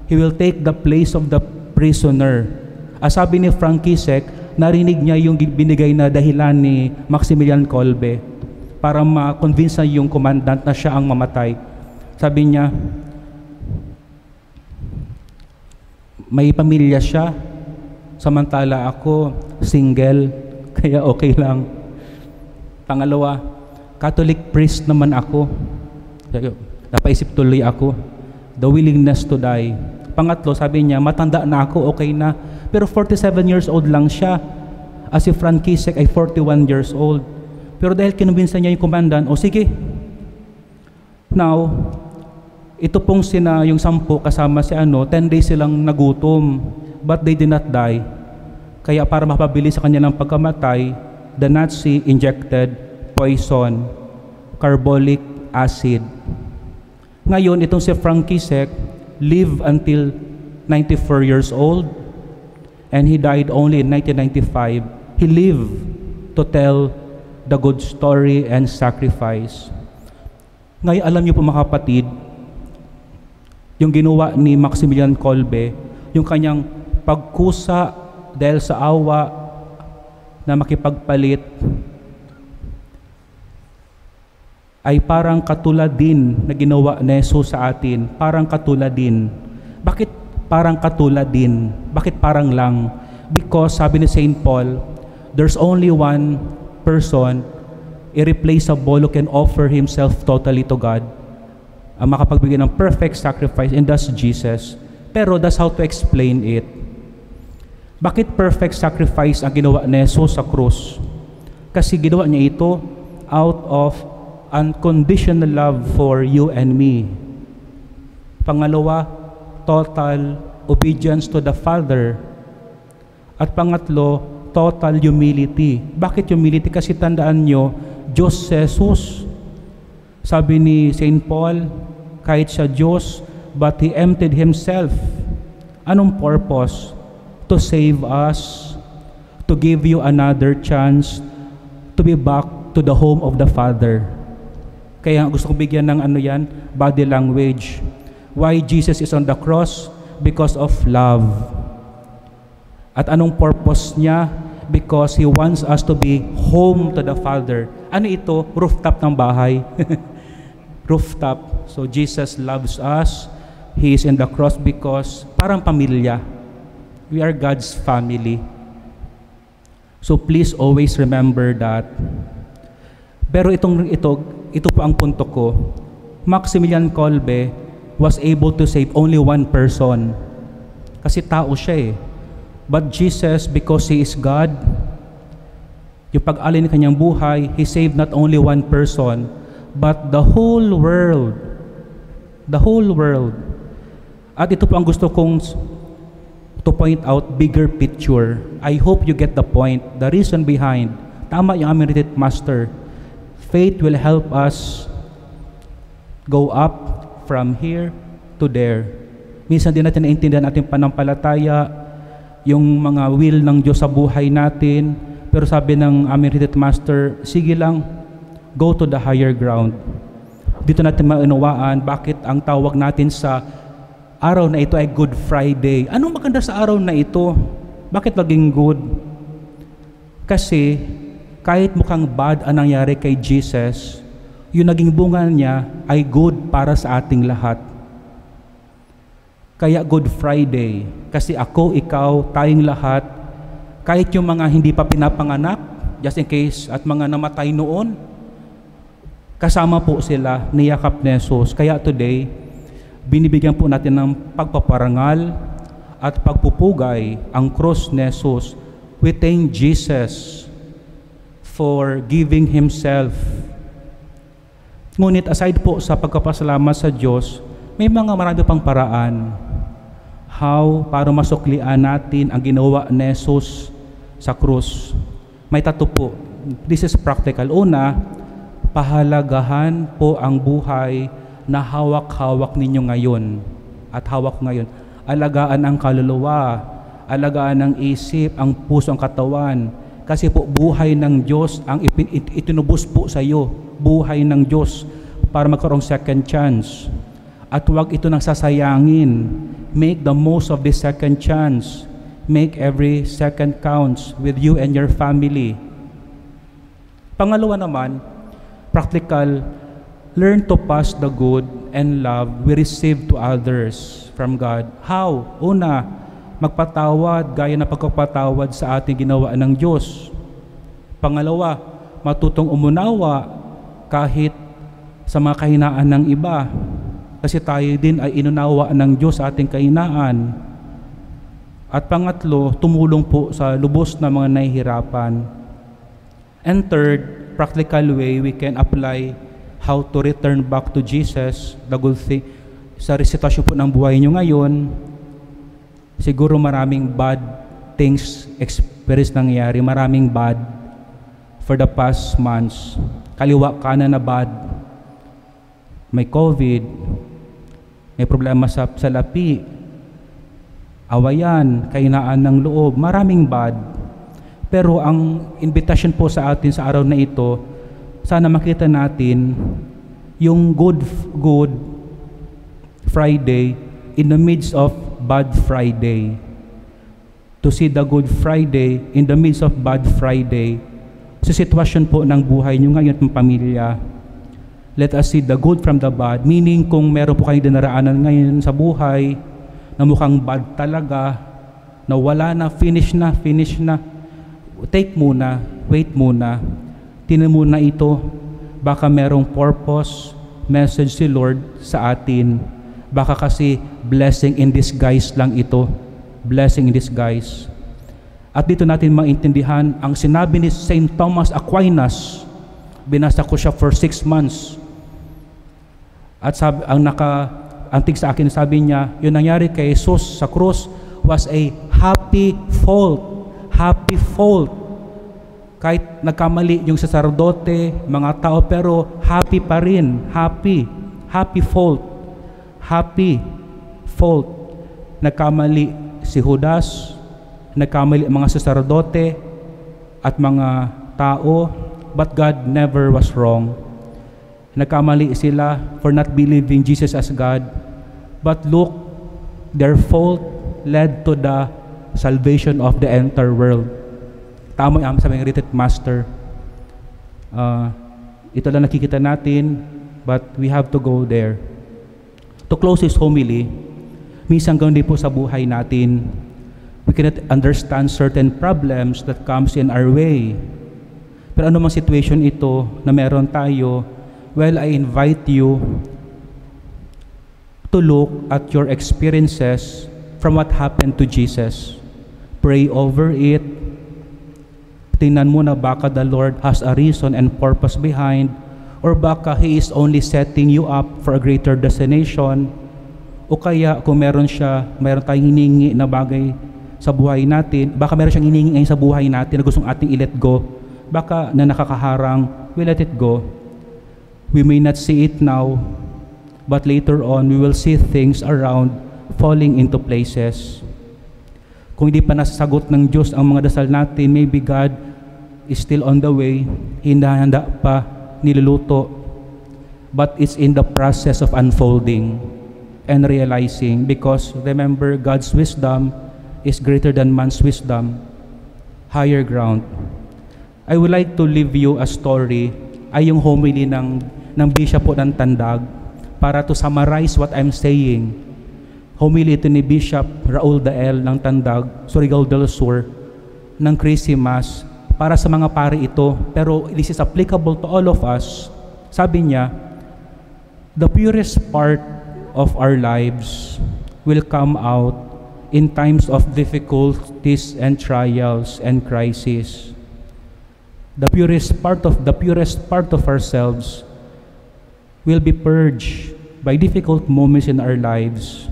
Speaker 7: He will take the place of the prisoner. Sabi ni Frankisek, narinig niya yung binigay na dahilan ni Maximilian Kolbe para ma-convince na yung commandant na siya ang mamatay. Sabi niya, may pamilya siya, samantala ako, single. Kaya okay lang. Pangalawa, Catholic priest naman ako. Napaisip tuloy ako. The willingness to die. Pangatlo, sabi niya, matanda na ako, okay na. Pero 47 years old lang siya. As si Frankisek ay 41 years old. Pero dahil kinumbinsa niya yung commandant, sige. Now, ito pong yung 10 kasama si 10 days silang nagutom. But they did not die. Kaya para mapabilis sa kanya ng pagkamatay, the Nazi injected poison, carbolic acid. Ngayon, itong si Frankisek lived until 94 years old and he died only in 1995. He lived to tell the good story and sacrifice. Ngayon, alam niyo po mga kapatid, yung ginawa ni Maximilian Kolbe, yung kanyang pagkusa dahil sa awa na makipagpalit, ay parang katulad din na ginawa ni Jesus sa atin. Parang katulad din. Bakit parang katulad din? Bakit parang lang? Because sabi ni St. Paul, there's only one person, irreplaceable, who can offer himself totally to God, ang makapagbigay ng perfect sacrifice, and that's Jesus. Pero that's how to explain it. Bakit perfect sacrifice ang ginawa ni Jesus sa krus? Kasi ginawa niya ito out of unconditional love for you and me. Pangalawa, total obedience to the Father. At pangatlo, total humility. Bakit humility? Kasi tandaan nyo, Diyos si Jesus. Sabi ni St. Paul, kahit siya Diyos, but He emptied Himself. Anong purpose? To save us, to give you another chance to be back to the home of the Father. Kaya gusto kong bigyan ng body language. Why Jesus is on the cross? Because of love. At anong purpose niya? Because He wants us to be home to the Father. Ano ito? Rooftop ng bahay. Rooftop. So Jesus loves us. He is in the cross because parang pamilya. We are God's family. So please always remember that. Pero ito po ang punto ko. Maximilian Kolbe was able to save only one person. Kasi tao siya eh. But Jesus, because He is God, yung pag-alin ng kanyang buhay, He saved not only one person, but the whole world. The whole world. At ito po ang gusto kong to point out, bigger picture. I hope you get the point. The reason behind, tama yung aming retreat master, faith will help us go up from here to there. Minsan din natin naintindihan ating panampalataya, yung mga will ng Diyos sa buhay natin. Pero sabi ng aming retreat master, sige lang, go to the higher ground. Dito natin maunawaan bakit ang tawag natin sa araw na ito ay Good Friday. Anong maganda sa araw na ito? Bakit maging good? Kasi kahit mukhang bad ang nangyari kay Jesus, yung naging bunga niya ay good para sa ating lahat. Kaya Good Friday, kasi ako, ikaw, tayong lahat, kahit yung mga hindi pa pinapanganak, just in case, at mga namatay noon, kasama po sila, niyakap ni Jesus. Kaya today, binibigyan po natin ng pagpaparangal at pagpupugay ang cross ni Jesus. We thank Jesus for giving Himself. Ngunit aside po sa pagkapasalamat sa Diyos, may mga marami pang paraan how para masuklian natin ang ginawa ni Jesus sa krus. May tatlo po. This is practical. Una, pahalagahan po ang buhay na hawak-hawak ninyo ngayon at hawak ngayon. Alagaan ang kaluluwa, alagaan ang isip, ang puso, ang katawan. Kasi po buhay ng Diyos ang itinubos po sa iyo. Buhay ng Diyos para magkaroong second chance. At huwag ito nang sasayangin. Make the most of this second chance. Make every second counts with you and your family. Pangalawa naman, practical, learn to pass the good and love we receive to others from God. How? Una, magpatawad gaya na pagpapatawad sa ating ginawa ng Diyos. Pangalawa, matutong umunawa kahit sa mga kahinaan ng iba. Kasi tayo din ay inunawa ng Diyos sa ating kahinaan. At pangatlo, tumulong po sa lubos na mga nahihirapan. And third, practical way we can apply how to return back to Jesus, the good thing. Sa resitasyon po ng buhay nyo ngayon, siguro maraming bad things experience nangyari, maraming bad for the past months. Kaliwa kanan na bad. May COVID, may problema sa lapi, awayan, kahinaan ng loob, maraming bad. Pero ang invitation po sa atin sa araw na ito, sana makita natin yung good Friday in the midst of bad Friday. To see the Good Friday in the midst of bad Friday. Sa sitwasyon po ng buhay nyo ngayon ng pamilya, let us see the good from the bad. Meaning, kung meron po kayong dinaraanan ngayon sa buhay na mukhang bad talaga, na wala na, finish na, take muna, wait muna, tingnan muna ito. Baka merong purpose, message si Lord sa atin. Baka kasi blessing in disguise lang ito. Blessing in disguise. At dito natin maintindihan ang sinabi ni St. Thomas Aquinas. Binasa ko siya for 6 months. At sabi, antig sa akin, sabi niya, yung nangyari kay Jesus sa krus was a happy fault. Happy fault. Kahit nagkamali yung saserdote, mga tao, pero happy pa rin. Happy. Happy fault. Happy fault. Nagkamali si Judas, nagkamali ang mga saserdote at mga tao, but God never was wrong. Nagkamali sila for not believing Jesus as God. But look, their fault led to the salvation of the entire world. Tama yung sa mga retreat master. Ito lang nakikita natin, but we have to go there. To close this homily, minsan ganoon din po sa buhay natin. We cannot understand certain problems that comes in our way. Pero ano mang situation ito na meron tayo, well, I invite you to look at your experiences from what happened to Jesus. Pray over it. Tingnan mo na baka the Lord has a reason and purpose behind, or baka He is only setting you up for a greater destination, o kaya kung meron tayong hiningi na bagay sa buhay natin, baka meron siyang hiningi ngayon sa buhay natin na gustong ating i-let go, baka na nakakaharang, we let it go. We may not see it now, but later on, we will see things around falling into places. Kung hindi pa nasasagot ng Diyos ang mga dasal natin, maybe God is still on the way, handa pa, niluluto. But it's in the process of unfolding and realizing, because remember, God's wisdom is greater than man's wisdom, higher ground. I would like to leave you a story, ay yung homily ng Bishop po ng Tandag, para to summarize what I'm saying. Homily ito ni Bishop Raul Dael ng Tandag, Surigao del Sur, ng Christmas, para sa mga pari ito, pero this is applicable to all of us. Sabi niya, the purest part of our lives will come out in times of difficulties and trials and crises. The purest part of ourselves will be purged by difficult moments in our lives.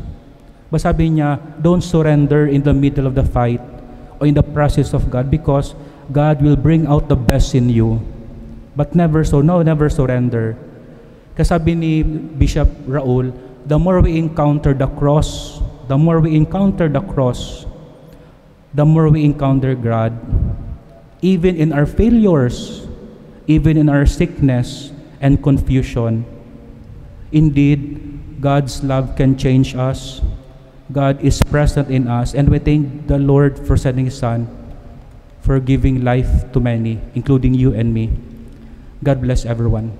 Speaker 7: But sabi niya, don't surrender in the middle of the fight or in the process of God, because God will bring out the best in you. But never surrender. Kasi sabi ni Bishop Raul, the more we encounter the cross, the more we encounter God, even in our failures, even in our sickness and confusion. Indeed, God's love can change us. God is present in us, and we thank the Lord for sending His Son, for giving life to many, including you and me. God bless everyone.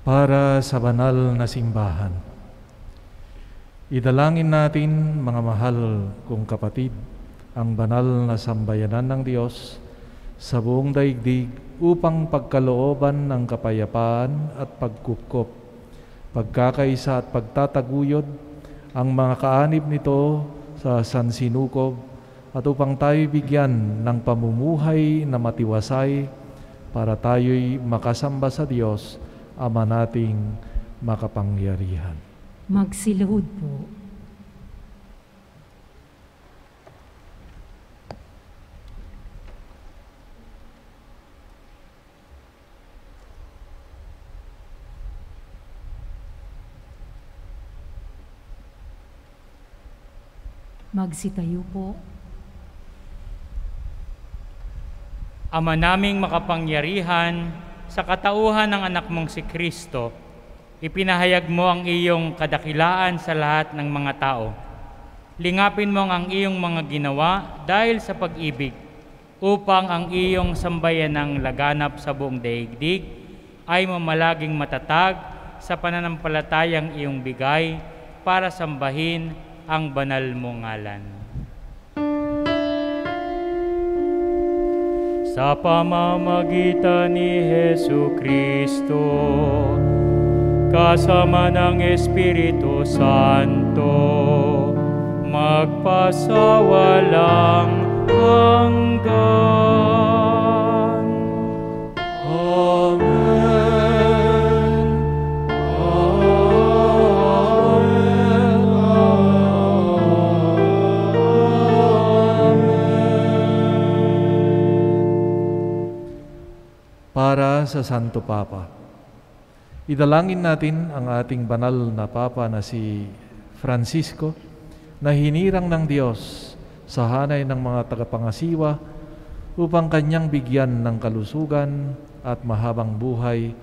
Speaker 8: Para sa banal na simbahan, idalangin natin, mga mahal kong kapatid, ang banal na sambayanan ng Diyos sa buong daigdig upang pagkalooban ng kapayapaan at pagkupkop, pagkakaisa at pagtataguyod ang mga kaanib nito sa sansinukob, at upang tayo bigyan ng pamumuhay na matiwasay para tayo'y makasamba sa Diyos, Ama nating makapangyarihan.
Speaker 1: Magsilahod po. Magsitayo po.
Speaker 2: Ama naming makapangyarihan, sa katauhan ng anak mong si Kristo, ipinahayag mo ang iyong kadakilaan sa lahat ng mga tao. Lingapin mo ang iyong mga ginawa dahil sa pag-ibig, upang ang iyong sambayanang laganap sa buong daigdig ay mamalaging matatag sa pananampalatayang iyong bigay para sambahin ang banal mong ngalan. Sa pamamagitan ni Hesu Kristo, kasama ng Espiritu Santo, magpasawalang hanggan. Amen.
Speaker 8: Para sa Santo Papa, idalangin natin ang ating banal na Papa na si Francisco na hinirang ng Diyos sa hanay ng mga tagapangasiwa upang kanyang bigyan ng kalusugan at mahabang buhay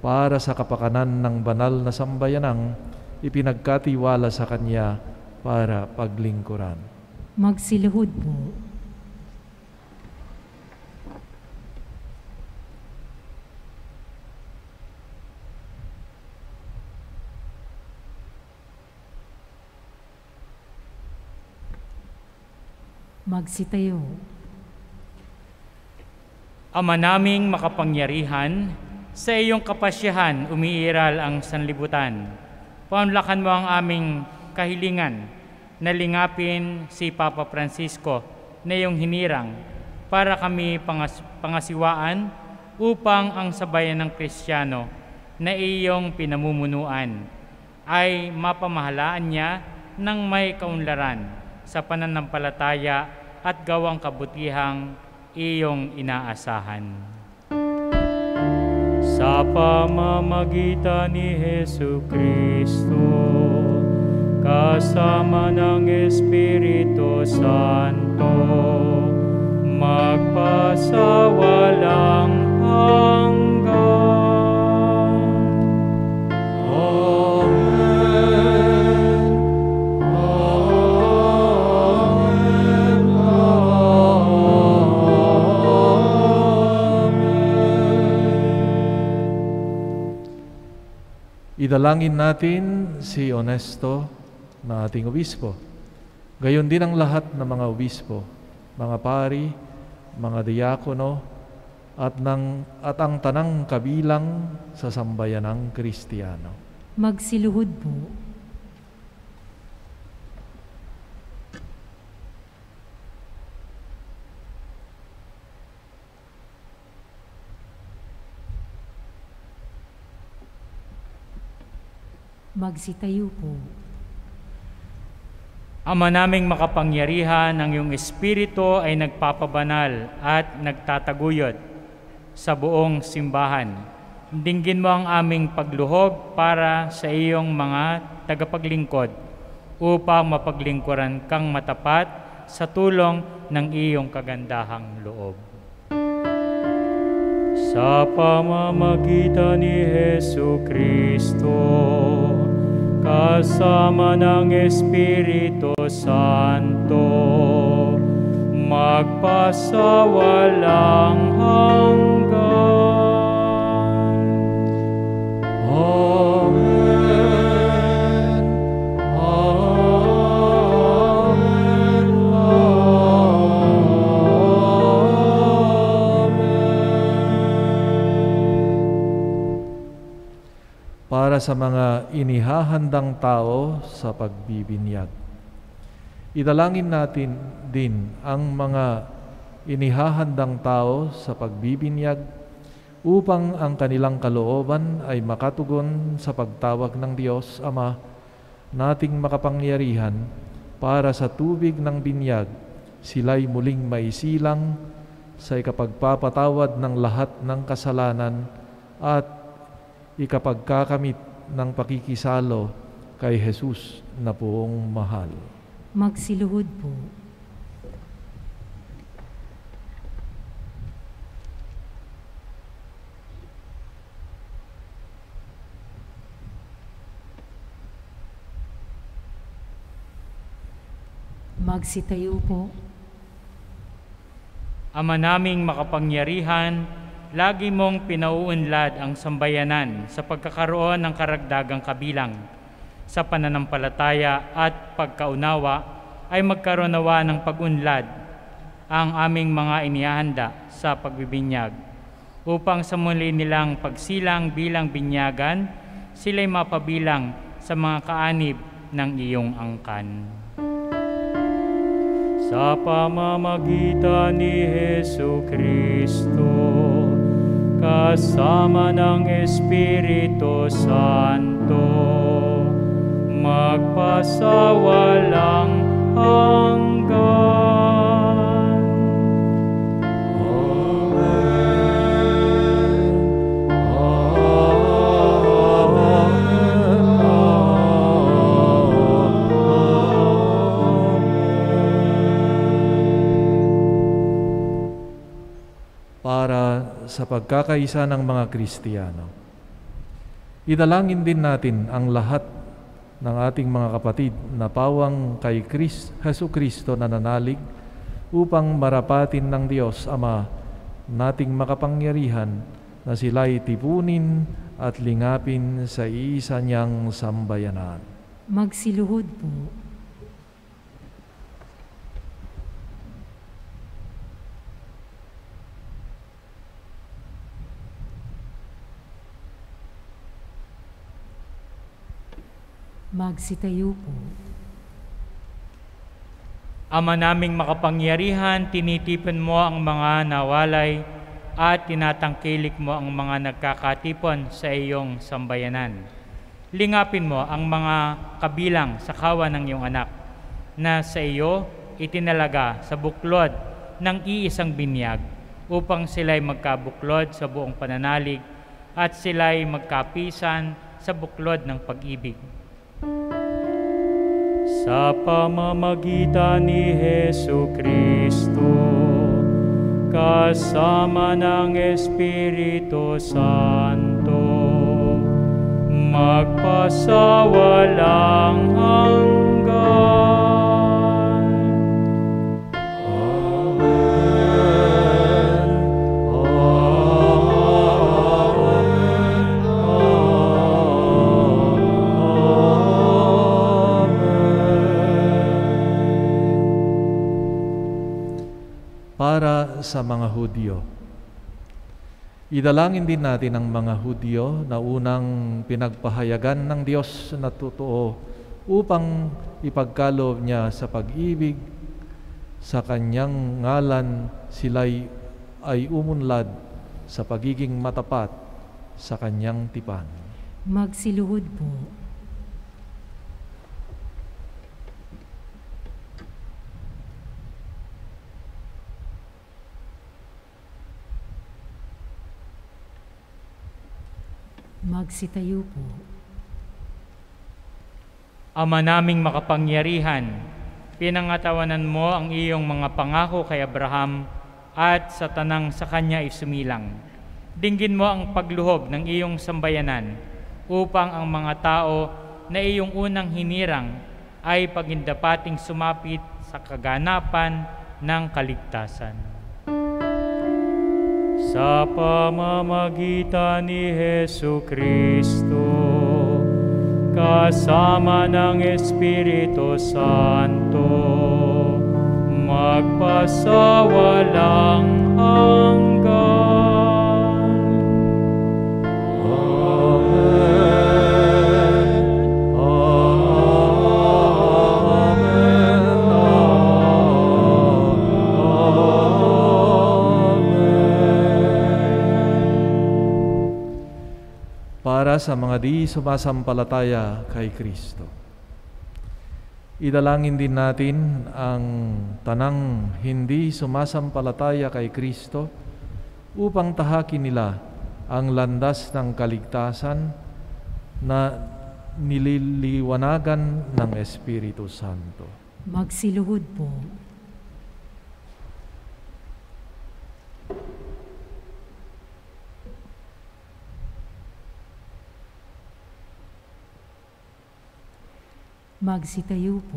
Speaker 8: para sa kapakanan ng banal na sambayanang ipinagkatiwala sa kanya para paglingkuran.
Speaker 1: Magsiluhod po. Magsitayo.
Speaker 2: Ama naming makapangyarihan, sa iyong kapasyahan umiiral ang sanlibutan. Paunlakan mo ang aming kahilingan na lingapin si Papa Francisco na iyong hinirang para kami pangasiwaan upang ang sabayan ng Kristiyano na iyong pinamumunuan ay mapamahalaan niya ng may kaunlaran sa pananampalataya at gawang kabutihang iyong inaasahan. Sa pamamagitan ni Hesu Kristo, kasama ng Espiritu Santo, magpasawalang hanggan.
Speaker 8: Idalangin natin si Honesto na ating obispo. Gayon din ang lahat ng mga obispo, mga pari, mga diakono, at ang tanang kabilang sa sambayanang Kristiyano.
Speaker 1: Magsiluhod po. Magsitayo po.
Speaker 2: Ama naming makapangyarihan, ang iyong Espiritu ay nagpapabanal at nagtataguyod sa buong simbahan. Dinggin mo ang aming pagluhod para sa iyong mga tagapaglingkod upang mapaglingkuran kang matapat sa tulong ng iyong kagandahang loob. Sa pamamagitan ni Hesu Kristo, kasama ng Espiritu Santo, magpasawalang hanggan. Amen. Amen.
Speaker 8: Para sa mga inihahandang tao sa pagbibinyag. Idalangin natin din ang mga inihahandang tao sa pagbibinyag upang ang kanilang kalooban ay makatugon sa pagtawag ng Diyos Ama nating makapangyarihan para sa tubig ng binyag sila'y muling maisilang sa ikapagpapatawad ng lahat ng kasalanan at ikapagkakamit ng pakikisalo kay Jesus na poong mahal.
Speaker 1: Magsiluhod po. Magsitayo po.
Speaker 2: Ama naming makapangyarihan, lagi mong pinauunlad ang sambayanan sa pagkakaroon ng karagdagang kabilang sa pananampalataya at pagkaunawa ay magkaroon nawa ng pag-unlad ang aming mga inihahanda sa pagbibinyag upang sa muli nilang pagsilang bilang binyagan, sila'y mapabilang sa mga kaanib ng iyong angkan. Sa pamamagitan ni Hesu Kristo, kasama ng Espiritu Santo, magpasawalang hanggan. Amen. Amen.
Speaker 8: pagkakaisa ng mga Kristiyano. Idalangin din natin ang lahat ng ating mga kapatid na pawang kay Hesu Kristo na nanalig upang marapatin ng Diyos Ama nating makapangyarihan na sila'y tipunin at lingapin sa iisa niyang sambayanan.
Speaker 1: Magsiluhod po. Magsitayo po.
Speaker 2: Ama naming makapangyarihan, tinitipon mo ang mga nawalay at tinatangkilik mo ang mga nagkakatipon sa iyong sambayanan. Lingapin mo ang mga kabilang sa kawan ng iyong anak na sa iyo itinalaga sa buklod ng iisang binyag upang sila'y magkabuklod sa buong pananalig at sila'y magkapisan sa buklod ng pag-ibig. Sa pamamagitan ni Hesu Kristo, kasama ng Espiritu Santo, magpasawalang hanggan.
Speaker 8: Para sa mga Hudyo. Idalangin din natin ang mga Hudyo na unang pinagpahayagan ng Diyos na totoo upang ipagkaloob niya sa pag-ibig sa kanyang ngalan sila'y ay umunlad sa pagiging matapat sa kanyang tipan.
Speaker 1: Magsiluhod po. Magsitayo po.
Speaker 2: Ama naming makapangyarihan, pinangatawanan mo ang iyong mga pangako kay Abraham at sa tanang sa kanya isumilang. Dinggin mo ang pagluhog ng iyong sambayanan upang ang mga tao na iyong unang hinirang ay pagindapating sumapit sa kaganapan ng kaligtasan. Sa pamamagitan ni Hesu Kristo, kasama ng Espiritu Santo, magpasawalang hanggan.
Speaker 8: Para sa mga di sumasampalataya kay Kristo. Idalangin din natin ang tanang hindi sumasampalataya kay Kristo upang tahakin nila ang landas ng kaligtasan na nililiwanagan ng Espiritu Santo.
Speaker 1: Magsiluhod po. Magsitayo po.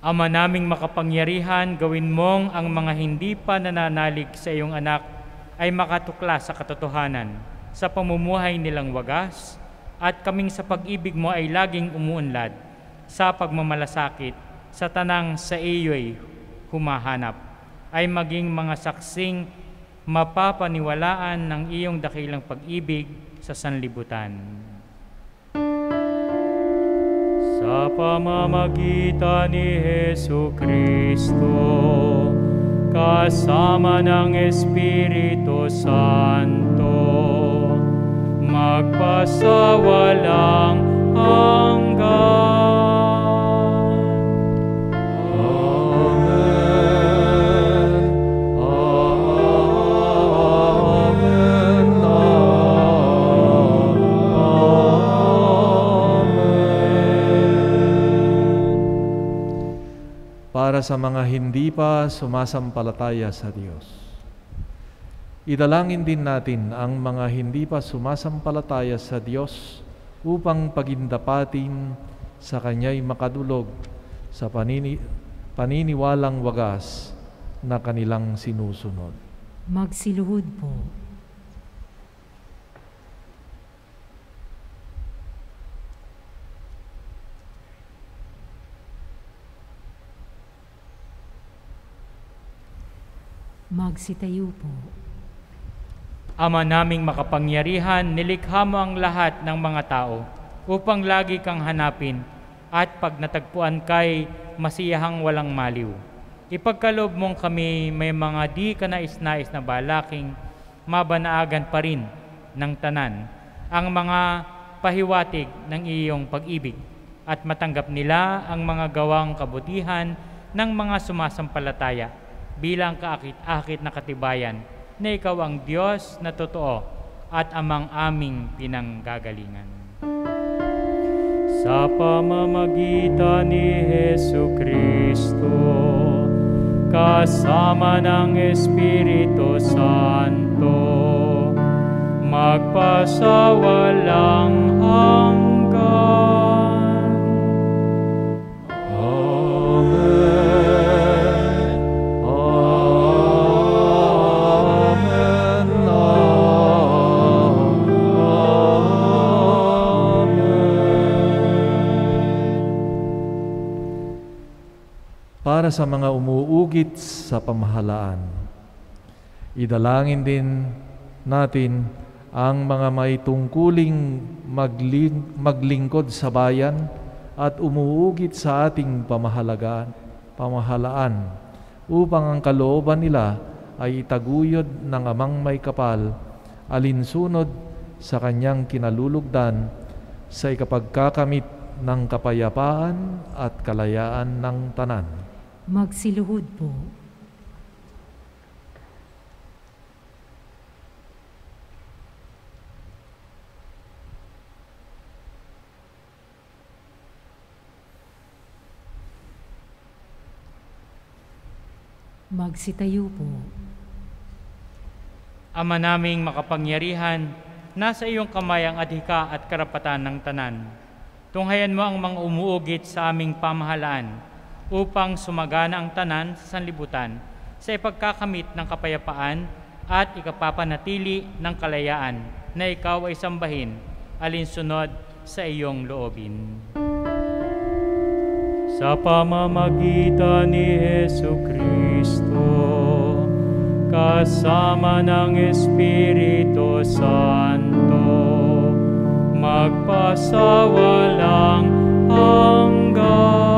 Speaker 2: Ama naming makapangyarihan, gawin mong ang mga hindi pa nananalig sa iyong anak ay makatuklas sa katotohanan sa pamumuhay nilang wagas at kaming sa pag-ibig mo ay laging umuunlad sa pagmamalasakit sa tanang sa iyo'y humahanap ay maging mga saksing mapapaniwalaan ng iyong dakilang pag-ibig sa sanlibutan. Sa pamamagitan ni Hesu Kristo, kasama ng Espiritu Santo, magpasawalang hanggan.
Speaker 8: Para sa mga hindi pa sumasampalataya sa Diyos. Idalangin din natin ang mga hindi pa sumasampalataya sa Diyos upang pagindapatin sa Kanya'y makadulog sa paniniwalang wagas na kanilang sinusunod.
Speaker 1: Magsiluhod po. Magsitayo po.
Speaker 2: Ama naming makapangyarihan, nilikha mo ang lahat ng mga tao upang lagi kang hanapin at pag natagpuan kay masiyahang walang maliw. Ipagkaloob mong kami may mga di kanais-nais na balaking mabanaagan pa rin ng tanan ang mga pahiwatig ng iyong pag-ibig at matanggap nila ang mga gawang kabutihan ng mga sumasampalataya bilang kaakit-akit na katibayan na ikaw ang Diyos na totoo at amang aming pinanggagalingan. Sa pamamagitan ni Jesucristo, kasama ng Espiritu Santo, magpasawalang hanggan.
Speaker 8: Para sa mga umuugit sa pamahalaan, idalangin din natin ang mga may tungkuling maglingkod sa bayan at umuugit sa ating pamahalaan upang ang kalooban nila ay itaguyod ng Amang may kapal alinsunod sa Kanyang kinalulugdan sa ikapagkakamit ng kapayapaan at kalayaan ng tanan.
Speaker 1: Magsiluhod po. Magsitayo po.
Speaker 2: Ama naming makapangyarihan, nasa iyong kamay ang adhika at karapatan ng tanan. Tunghayan mo ang mga umuugit sa aming pamahalaan upang sumagana ang tanan sa sanlibutan sa ipagkakamit ng kapayapaan at ikapapanatili ng kalayaan na ikaw ay sambahin alinsunod sa iyong loobin. Sa pamamagitan ni Jesucristo, kasama ng Espiritu Santo, magpasawalang hanggan.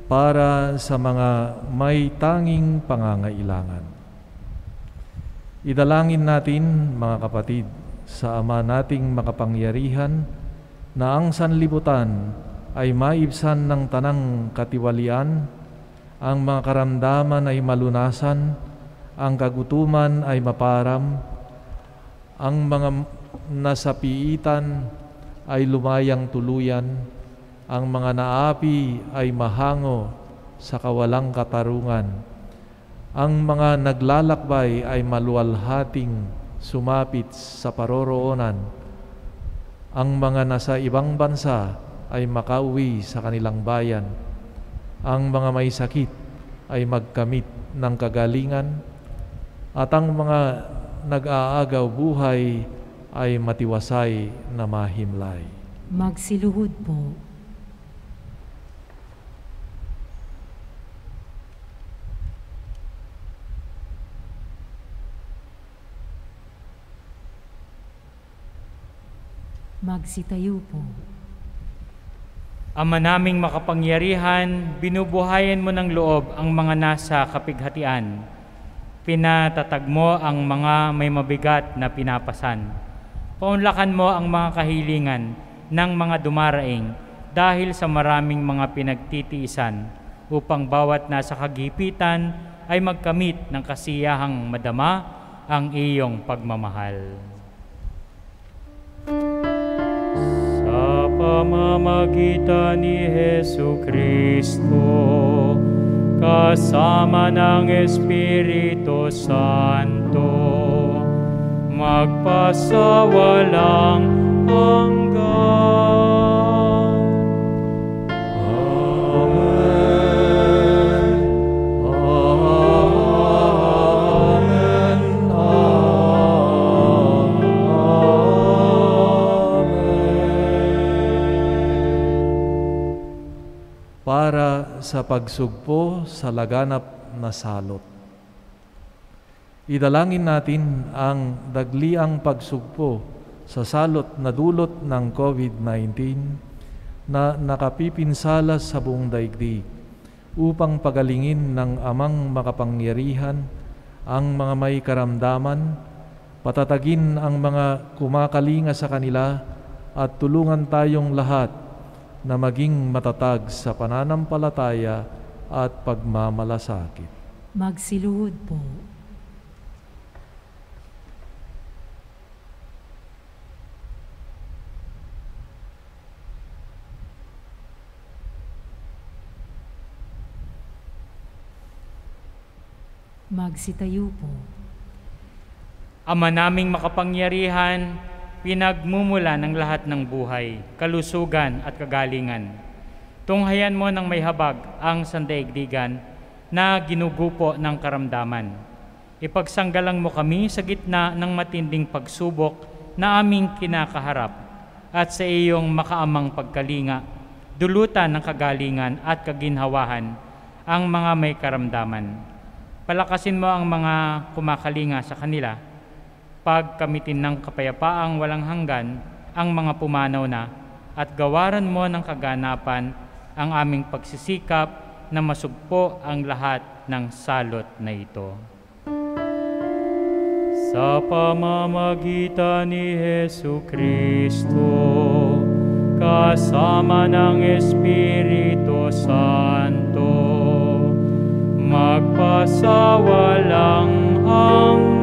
Speaker 8: Para sa mga may tanging pangangailangan. Idalangin natin, mga kapatid, sa Ama nating makapangyarihan na ang sanlibutan ay maibsan ng tanang katiwalian, ang mga karamdaman ay malunasan, ang kagutuman ay maparam, ang mga nasapiitan ay lumayang tuluyan, ang mga naapi ay mahango sa kawalang katarungan, ang mga naglalakbay ay maluwalhating sumapit sa paroroonan, ang mga nasa ibang bansa ay makauwi sa kanilang bayan, ang mga may sakit ay magkamit ng kagalingan, at ang mga nag-aagaw buhay ay matiwasay na mahimlay.
Speaker 1: Magsiluhod po. Magsitayo po.
Speaker 2: Ama naming makapangyarihan, binubuhayan mo ng loob ang mga nasa kapighatian. Pinatatag mo ang mga may mabigat na pinapasan. Paunlakan mo ang mga kahilingan ng mga dumaraing dahil sa maraming mga pinagtitiisan upang bawat nasa kagipitan ay magkamit ng kasiyahang madama ang iyong pagmamahal. Sa pamamagitan ni Jesucristo, kasama ng Espiritu Santo, magpasawalang hanggan.
Speaker 8: Para sa pagsugpo sa laganap na salot. Idalangin natin ang dagliang pagsugpo sa salot na dulot ng COVID-19 na nakapipinsala sa buong daigdig upang pagalingin ng Amang makapangyarihan ang mga may karamdaman, patatagin ang mga kumakalinga sa kanila at tulungan tayong lahat na maging matatag sa pananampalataya at pagmamalasakit.
Speaker 1: Magsiluhod po. Magsitayo po.
Speaker 2: Ama naming makapangyarihan, pinagmumula ng lahat ng buhay, kalusugan at kagalingan. Tunghayan mo ng may habag ang sandaigdigan na ginugupo ng karamdaman. Ipagsanggalang mo kami sa gitna ng matinding pagsubok na aming kinakaharap at sa iyong makaamang pagkalinga, dulutan ng kagalingan at kaginhawahan ang mga may karamdaman. Palakasin mo ang mga kumakalinga sa kanila, pagkamitin ng kapayapaang walang hanggan ang mga pumanaw na, at gawaran mo ng kaganapan ang aming pagsisikap na masugpo ang lahat ng salot na ito. Sa pamamagitan ni Jesucristo, kasama ng Espiritu Santo, magpasawalang hanggan.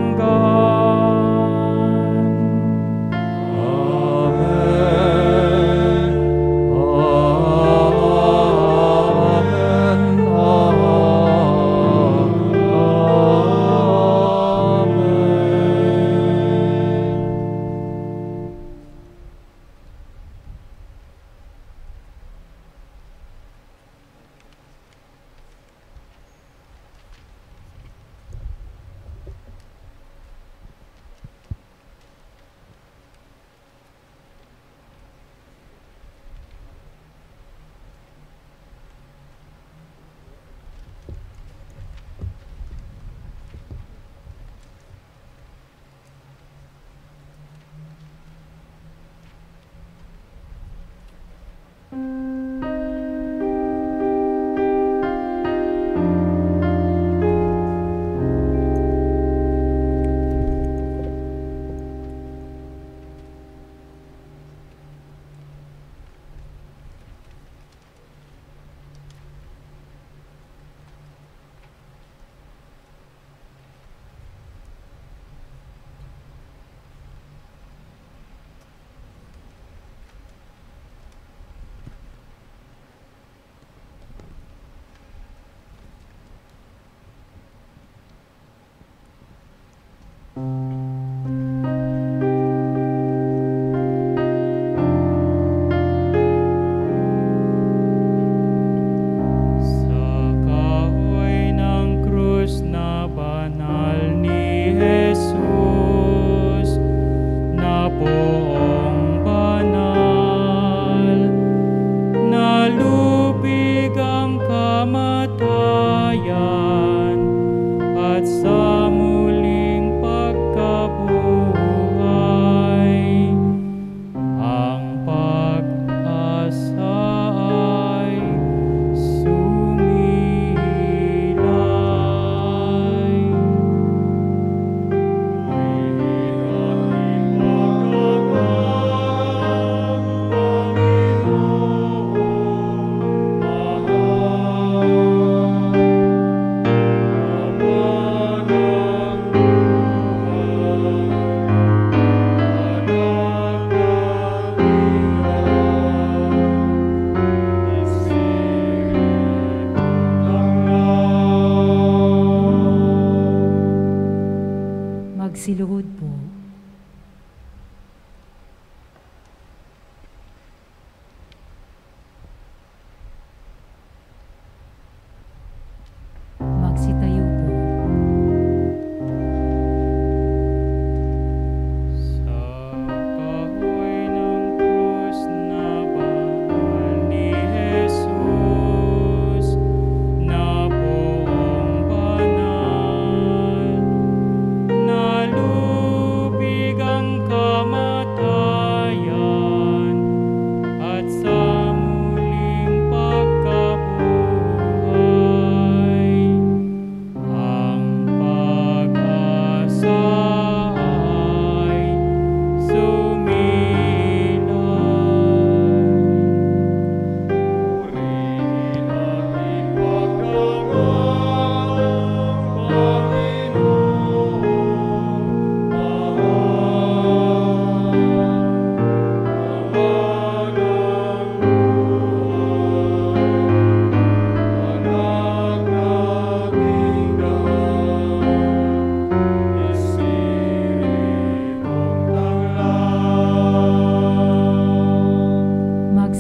Speaker 2: At sa muling pagkabuhay,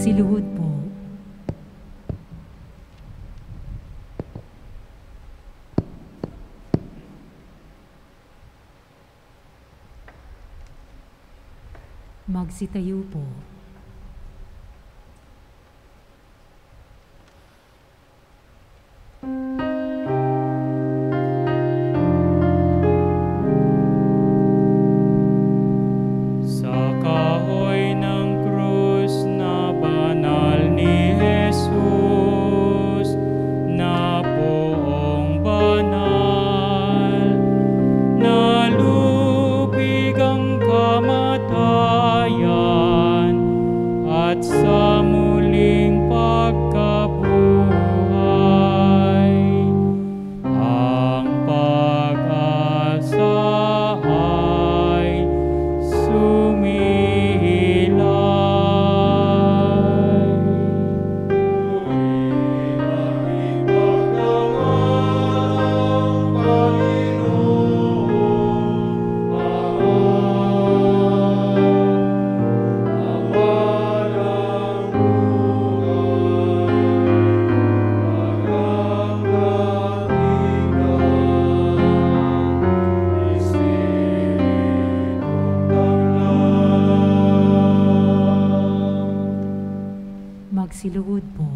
Speaker 1: Magsiluhod po. Magsitayo po.
Speaker 2: Sa kahoy ng krus na banal ni Jesus, na poong banal, nalubig ang kamatayan at sa muling pagkabuhay, ang pag-asa ay
Speaker 1: Magsiluhod po.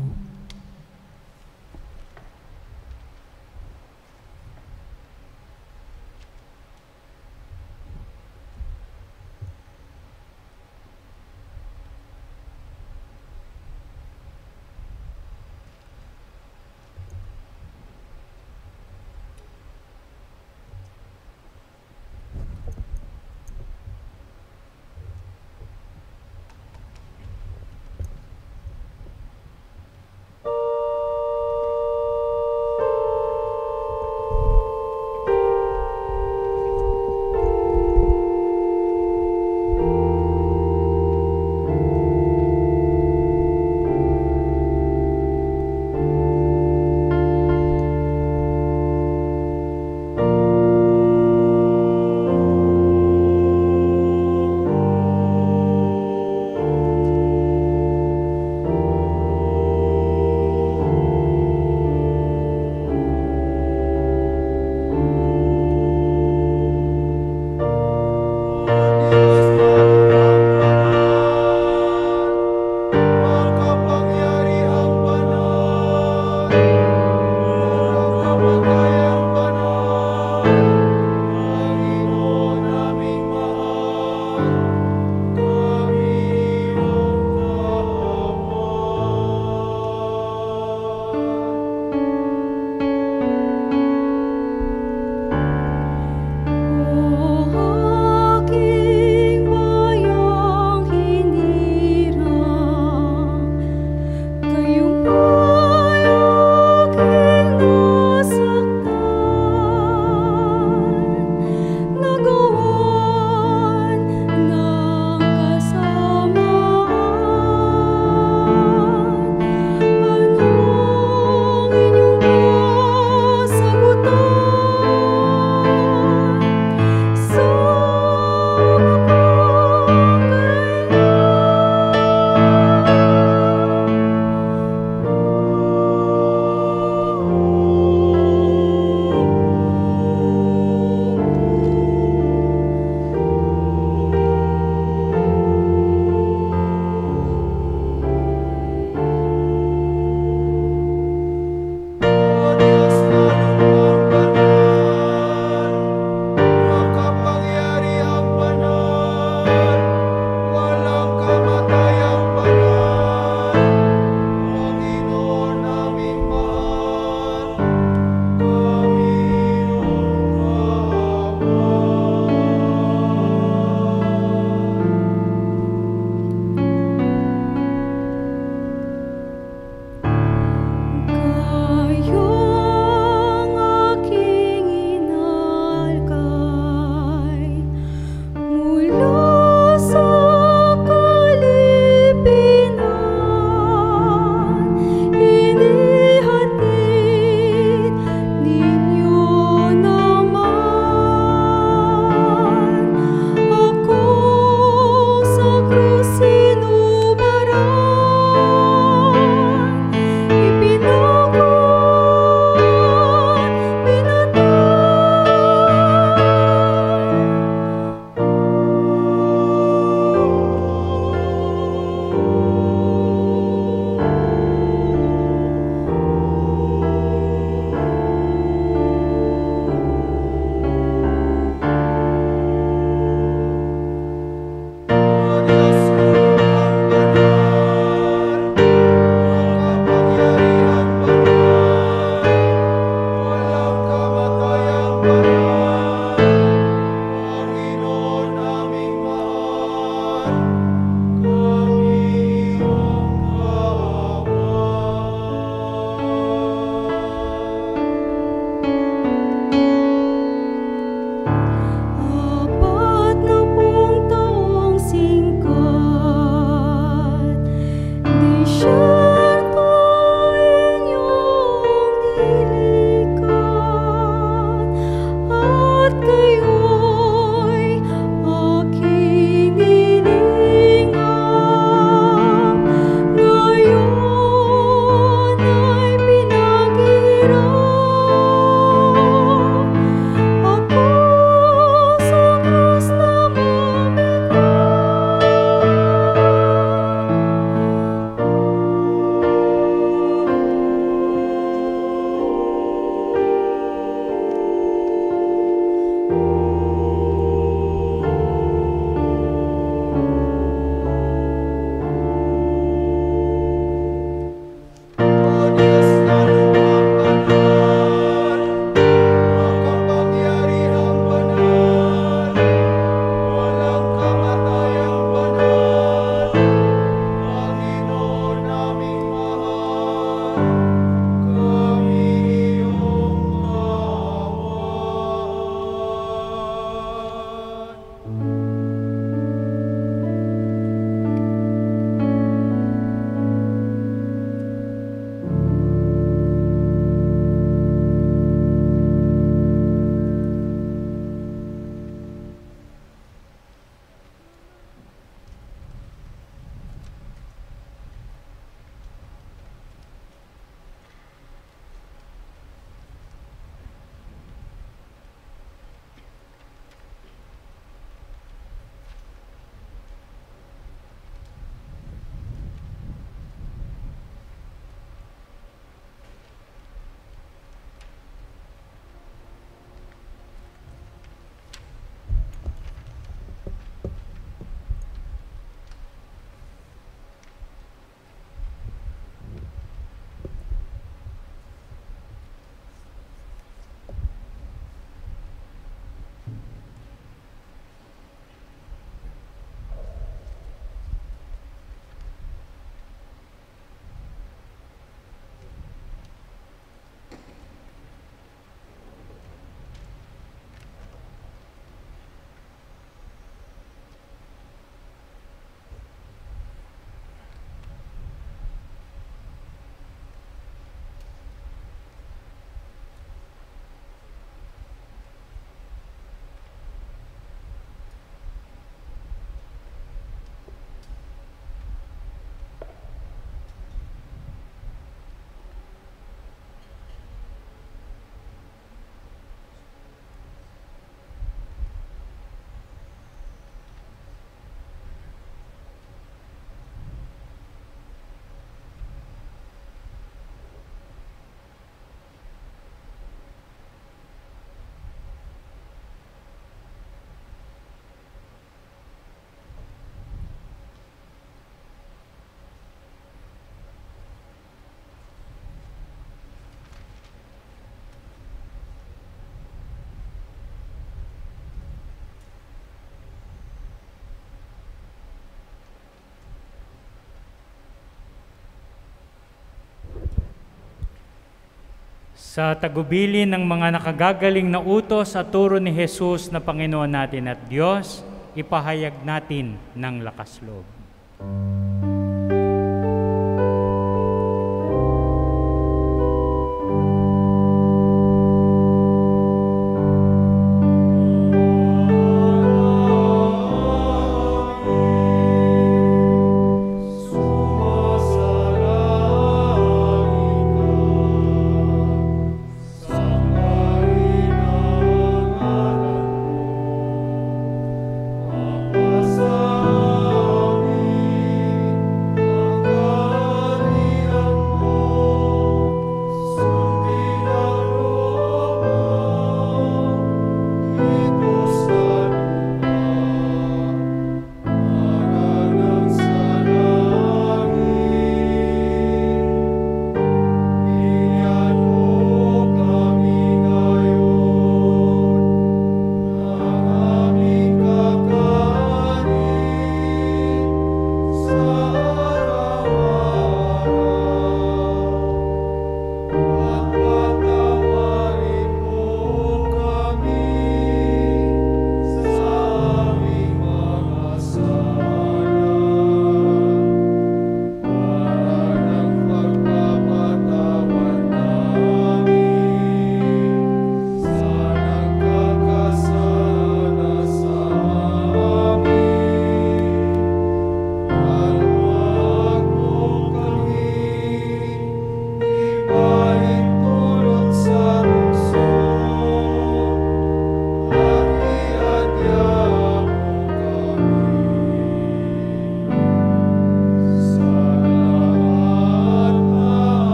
Speaker 2: Sa tagubilin ng mga nakagagaling na utos at turo ni Jesus na Panginoon natin at Diyos, ipahayag natin ng lakas loob.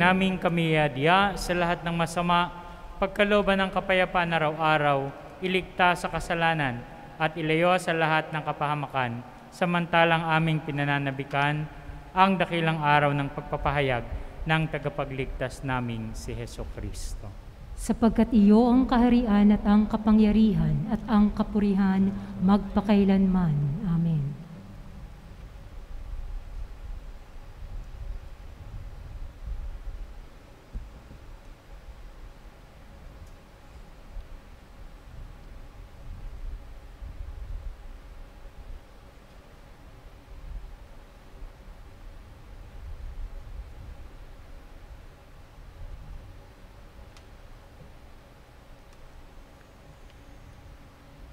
Speaker 2: Naming kami adya sa lahat ng masama, pagkalooban ng kapayapaan araw-araw, iligtas sa kasalanan at ilayo sa lahat ng kapahamakan, samantalang aming pinananabikan ang dakilang araw ng pagpapahayag ng tagapagligtas naming si Hesukristo.
Speaker 1: Sapagkat iyo ang kaharian at ang kapangyarihan at ang kapurihan magpakailanman. Amen.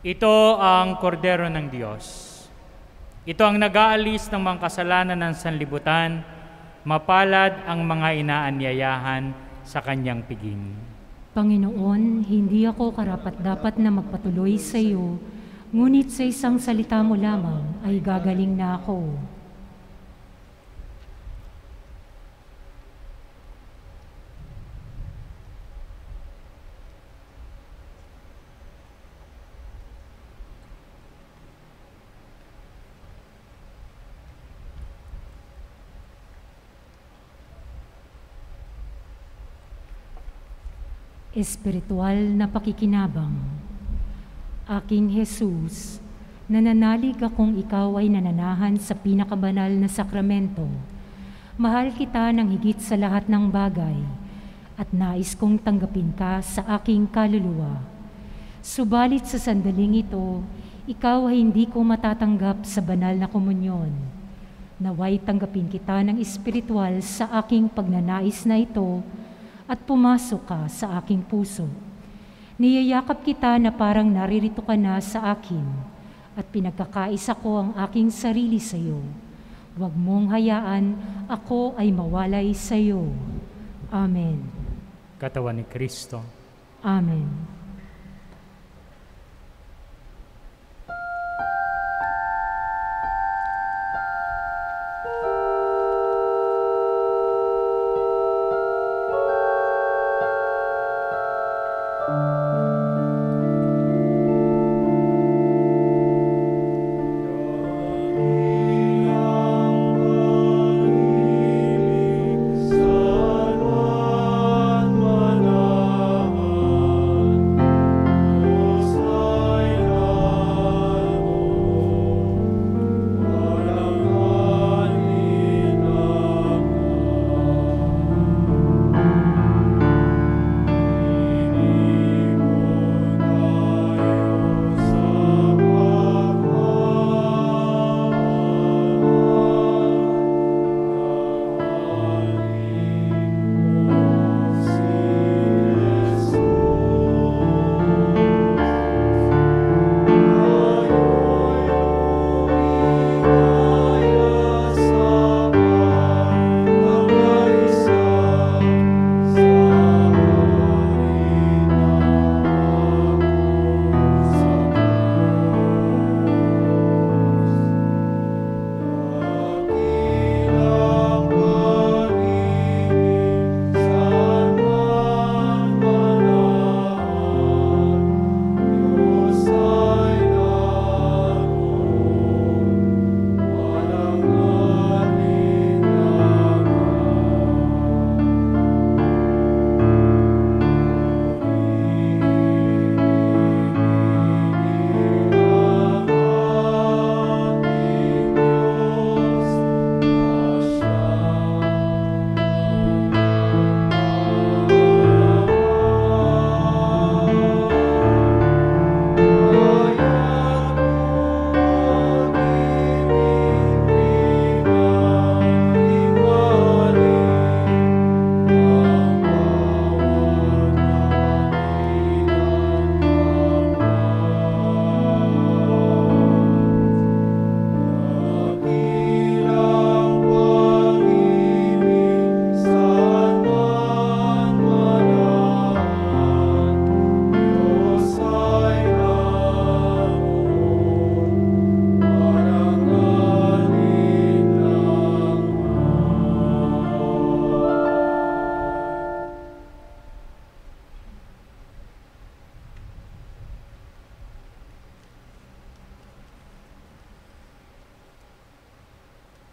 Speaker 2: Ito ang kordero ng Diyos. Ito ang nag-aalis ng mga kasalanan ng sanlibutan. Mapalad ang mga inaanyayahan sa kanyang piging.
Speaker 1: Panginoon, hindi ako karapat-dapat na magpatuloy sa iyo, ngunit sa isang salita mo lamang ay gagaling na ako. Espiritual na pakikinabang. Aking Jesus, nananalig akong ikaw ay nananahan sa pinakabanal na sakramento. Mahal kita ng higit sa lahat ng bagay at nais kong tanggapin ka sa aking kaluluwa. Subalit sa sandaling ito, ikaw ay hindi ko matatanggap sa banal na komunyon. Naway tanggapin kita ng espiritual sa aking pagnanais na ito at pumasok ka sa aking puso. Niyayakap kita na parang naririto ka na sa akin at pinagkakaisa ko ang aking sarili sa iyo. Huwag mong hayaan ako ay mawalay sa iyo. Amen.
Speaker 2: Katawan ni Kristo.
Speaker 1: Amen.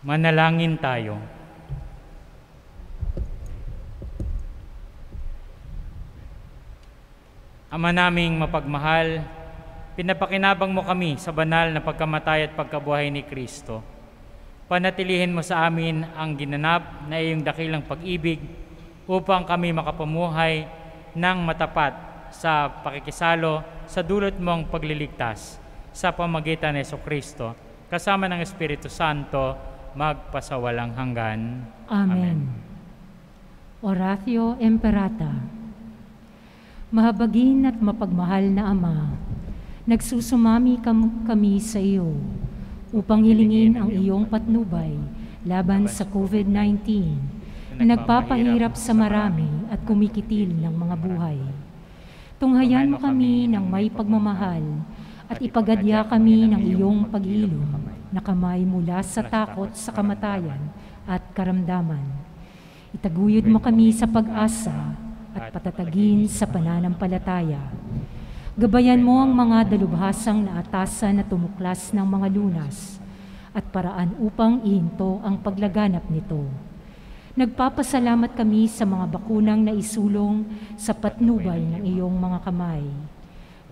Speaker 2: Manalangin tayo. Ama naming mapagmahal, pinapakinabang mo kami sa banal na pagkamatay at pagkabuhay ni Kristo. Panatilihin mo sa amin ang ginanap na iyong dakilang pag-ibig upang kami makapamuhay ng matapat sa pakikisalo sa dulot mong pagliligtas sa pamagitan ni Jesucristo kasama ng Espiritu Santo magpasawalang hanggan.
Speaker 1: Amen. Oratio Imperata. Mahabagin at mapagmahal na Ama, nagsusumami kami sa iyo upang hilingin ang iyong patnubay laban sa COVID-19 na nagpapahirap sa marami at kumikitil ng mga buhay. Tunghayan mo kami ng may pagmamahal at ipagadya kami ng iyong pag-ilom na kamay mula sa takot sa kamatayan at karamdaman. Itaguyod mo kami sa pag-asa at patatagin sa pananampalataya. Gabayan mo ang mga dalubhasang naatasan na tumuklas ng mga lunas at paraan upang ihinto ang paglaganap nito. Nagpapasalamat kami sa mga bakunang naisulong sa patnubay ng iyong mga kamay.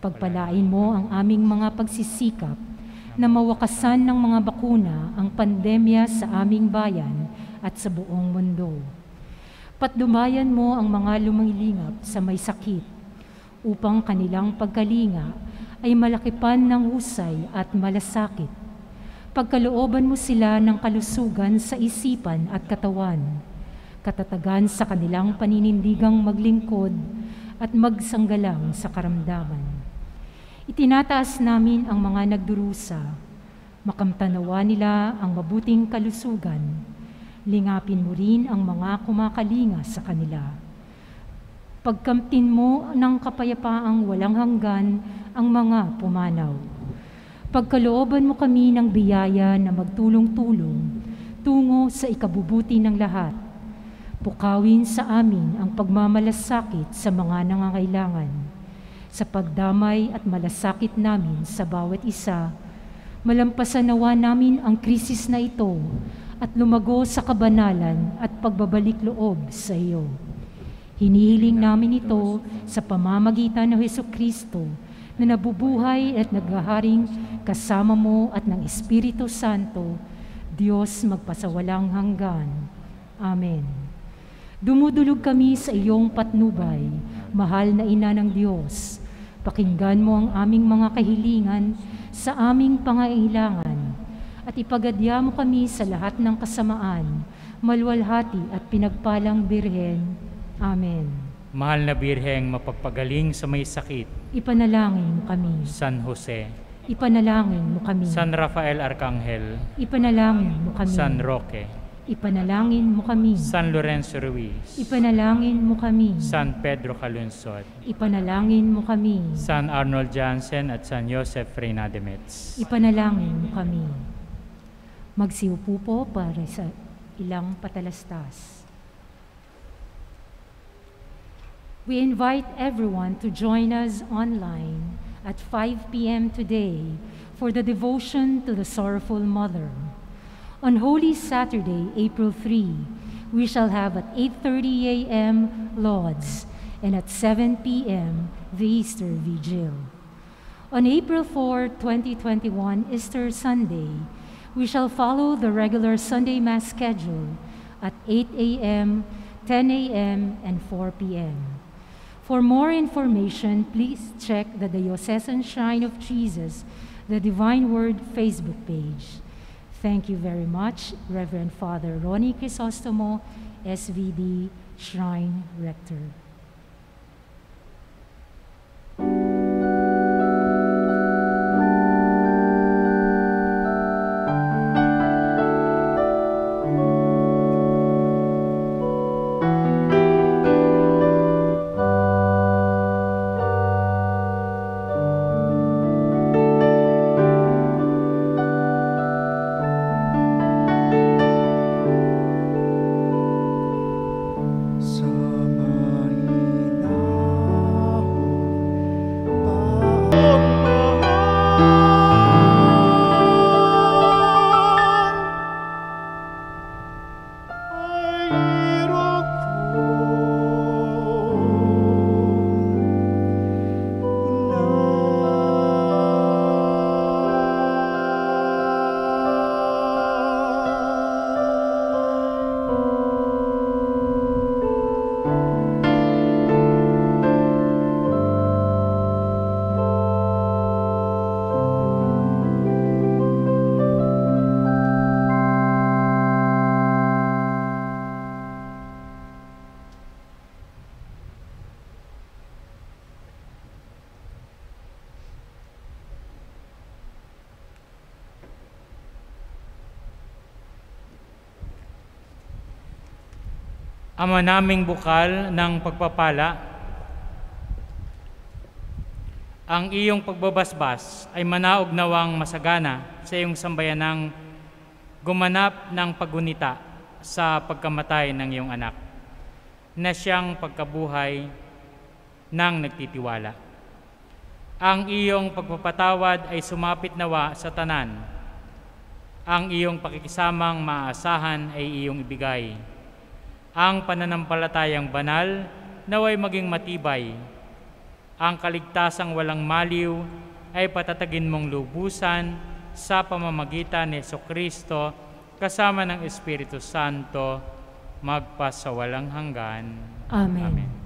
Speaker 1: Pagpalain mo ang aming mga pagsisikap na mawakasan ng mga bakuna ang pandemya sa aming bayan at sa buong mundo. Patnubayan mo ang mga lumilingap sa may sakit upang kanilang pagkalinga ay malakipan ng husay at malasakit. Pagkalooban mo sila ng kalusugan sa isipan at katawan, katatagan sa kanilang paninindigang maglingkod at magsanggalang sa karamdaman. Itinataas namin ang mga nagdurusa, makamtanawa nila ang mabuting kalusugan. Lingapin mo rin ang mga kumakalinga sa kanila. Pagkamtin mo ng kapayapaang walang hanggan ang mga pumanaw. Pagkalooban mo kami ng biyaya na magtulong-tulong tungo sa ikabubuti ng lahat. Pukawin sa amin ang pagmamalasakit sa mga nangangailangan. Sa pagdamay at malasakit namin sa bawat isa, malampasan nawa namin ang krisis na ito at lumago sa kabanalan at pagbabalik loob sa iyo. Hinihiling namin ito sa pamamagitan ng Jesucristo na nabubuhay at naghaharing kasama mo at ng Espiritu Santo, Diyos magpasawalang hanggan. Amen. Dumudulog kami sa iyong patnubay, mahal na Ina ng Diyos. Pakinggan mo ang aming mga kahilingan sa aming pangailangan at ipagadya mo kami sa lahat ng kasamaan, malwalhati at pinagpalang Birhen. Amen.
Speaker 2: Mahal na Birheng mapagpagaling sa may sakit,
Speaker 1: Ipanalangin mo kami.
Speaker 2: San Jose.
Speaker 1: Ipanalangin mo kami.
Speaker 2: San Rafael Arcangel,
Speaker 1: Ipanalangin mo kami.
Speaker 2: San Roque,
Speaker 1: Ipanalangin mo kami.
Speaker 2: San Lorenzo Ruiz,
Speaker 1: Ipanalangin mo kami.
Speaker 2: San Pedro Calunsod,
Speaker 1: Ipanalangin mo kami.
Speaker 2: San Arnold Jansen at San Joseph Reynademets.
Speaker 1: Ipanalangin mo kami. Magsiupo po para sa ilang patalastas. We invite everyone to join us online at 5 p.m. today for the devotion to the Sorrowful Mother. On Holy Saturday, April 3, we shall have at 8:30 a.m. Lauds and at 7 p.m. the Easter Vigil. On April 4, 2021, Easter Sunday, we shall follow the regular Sunday Mass schedule at 8 a.m., 10 a.m., and 4 p.m. For more information, please check the Diocesan Shrine of Jesus, the Divine Word Facebook page. Thank you very much, Reverend Father Ronnie Crisostomo, SVD, Shrine Rector.
Speaker 2: Ama naming bukal ng pagpapala, ang iyong pagbabasbas ay manaog nawang masagana sa iyong sambayanang gumanap ng paggunita sa pagkamatay ng iyong anak, na siyang pagkabuhay ng nagtitiwala. Ang iyong pagpapatawad ay sumapit nawa sa tanan. Ang iyong pakikisamang maaasahan ay iyong ibigay. Ang pananampalatayang banal naway maging matibay. Ang kaligtasang walang maliw ay patatagin mong lubusan sa pamamagitan ni Jesucristo kasama ng Espiritu Santo magpasawalang hanggan.
Speaker 1: Amen.
Speaker 2: Amen.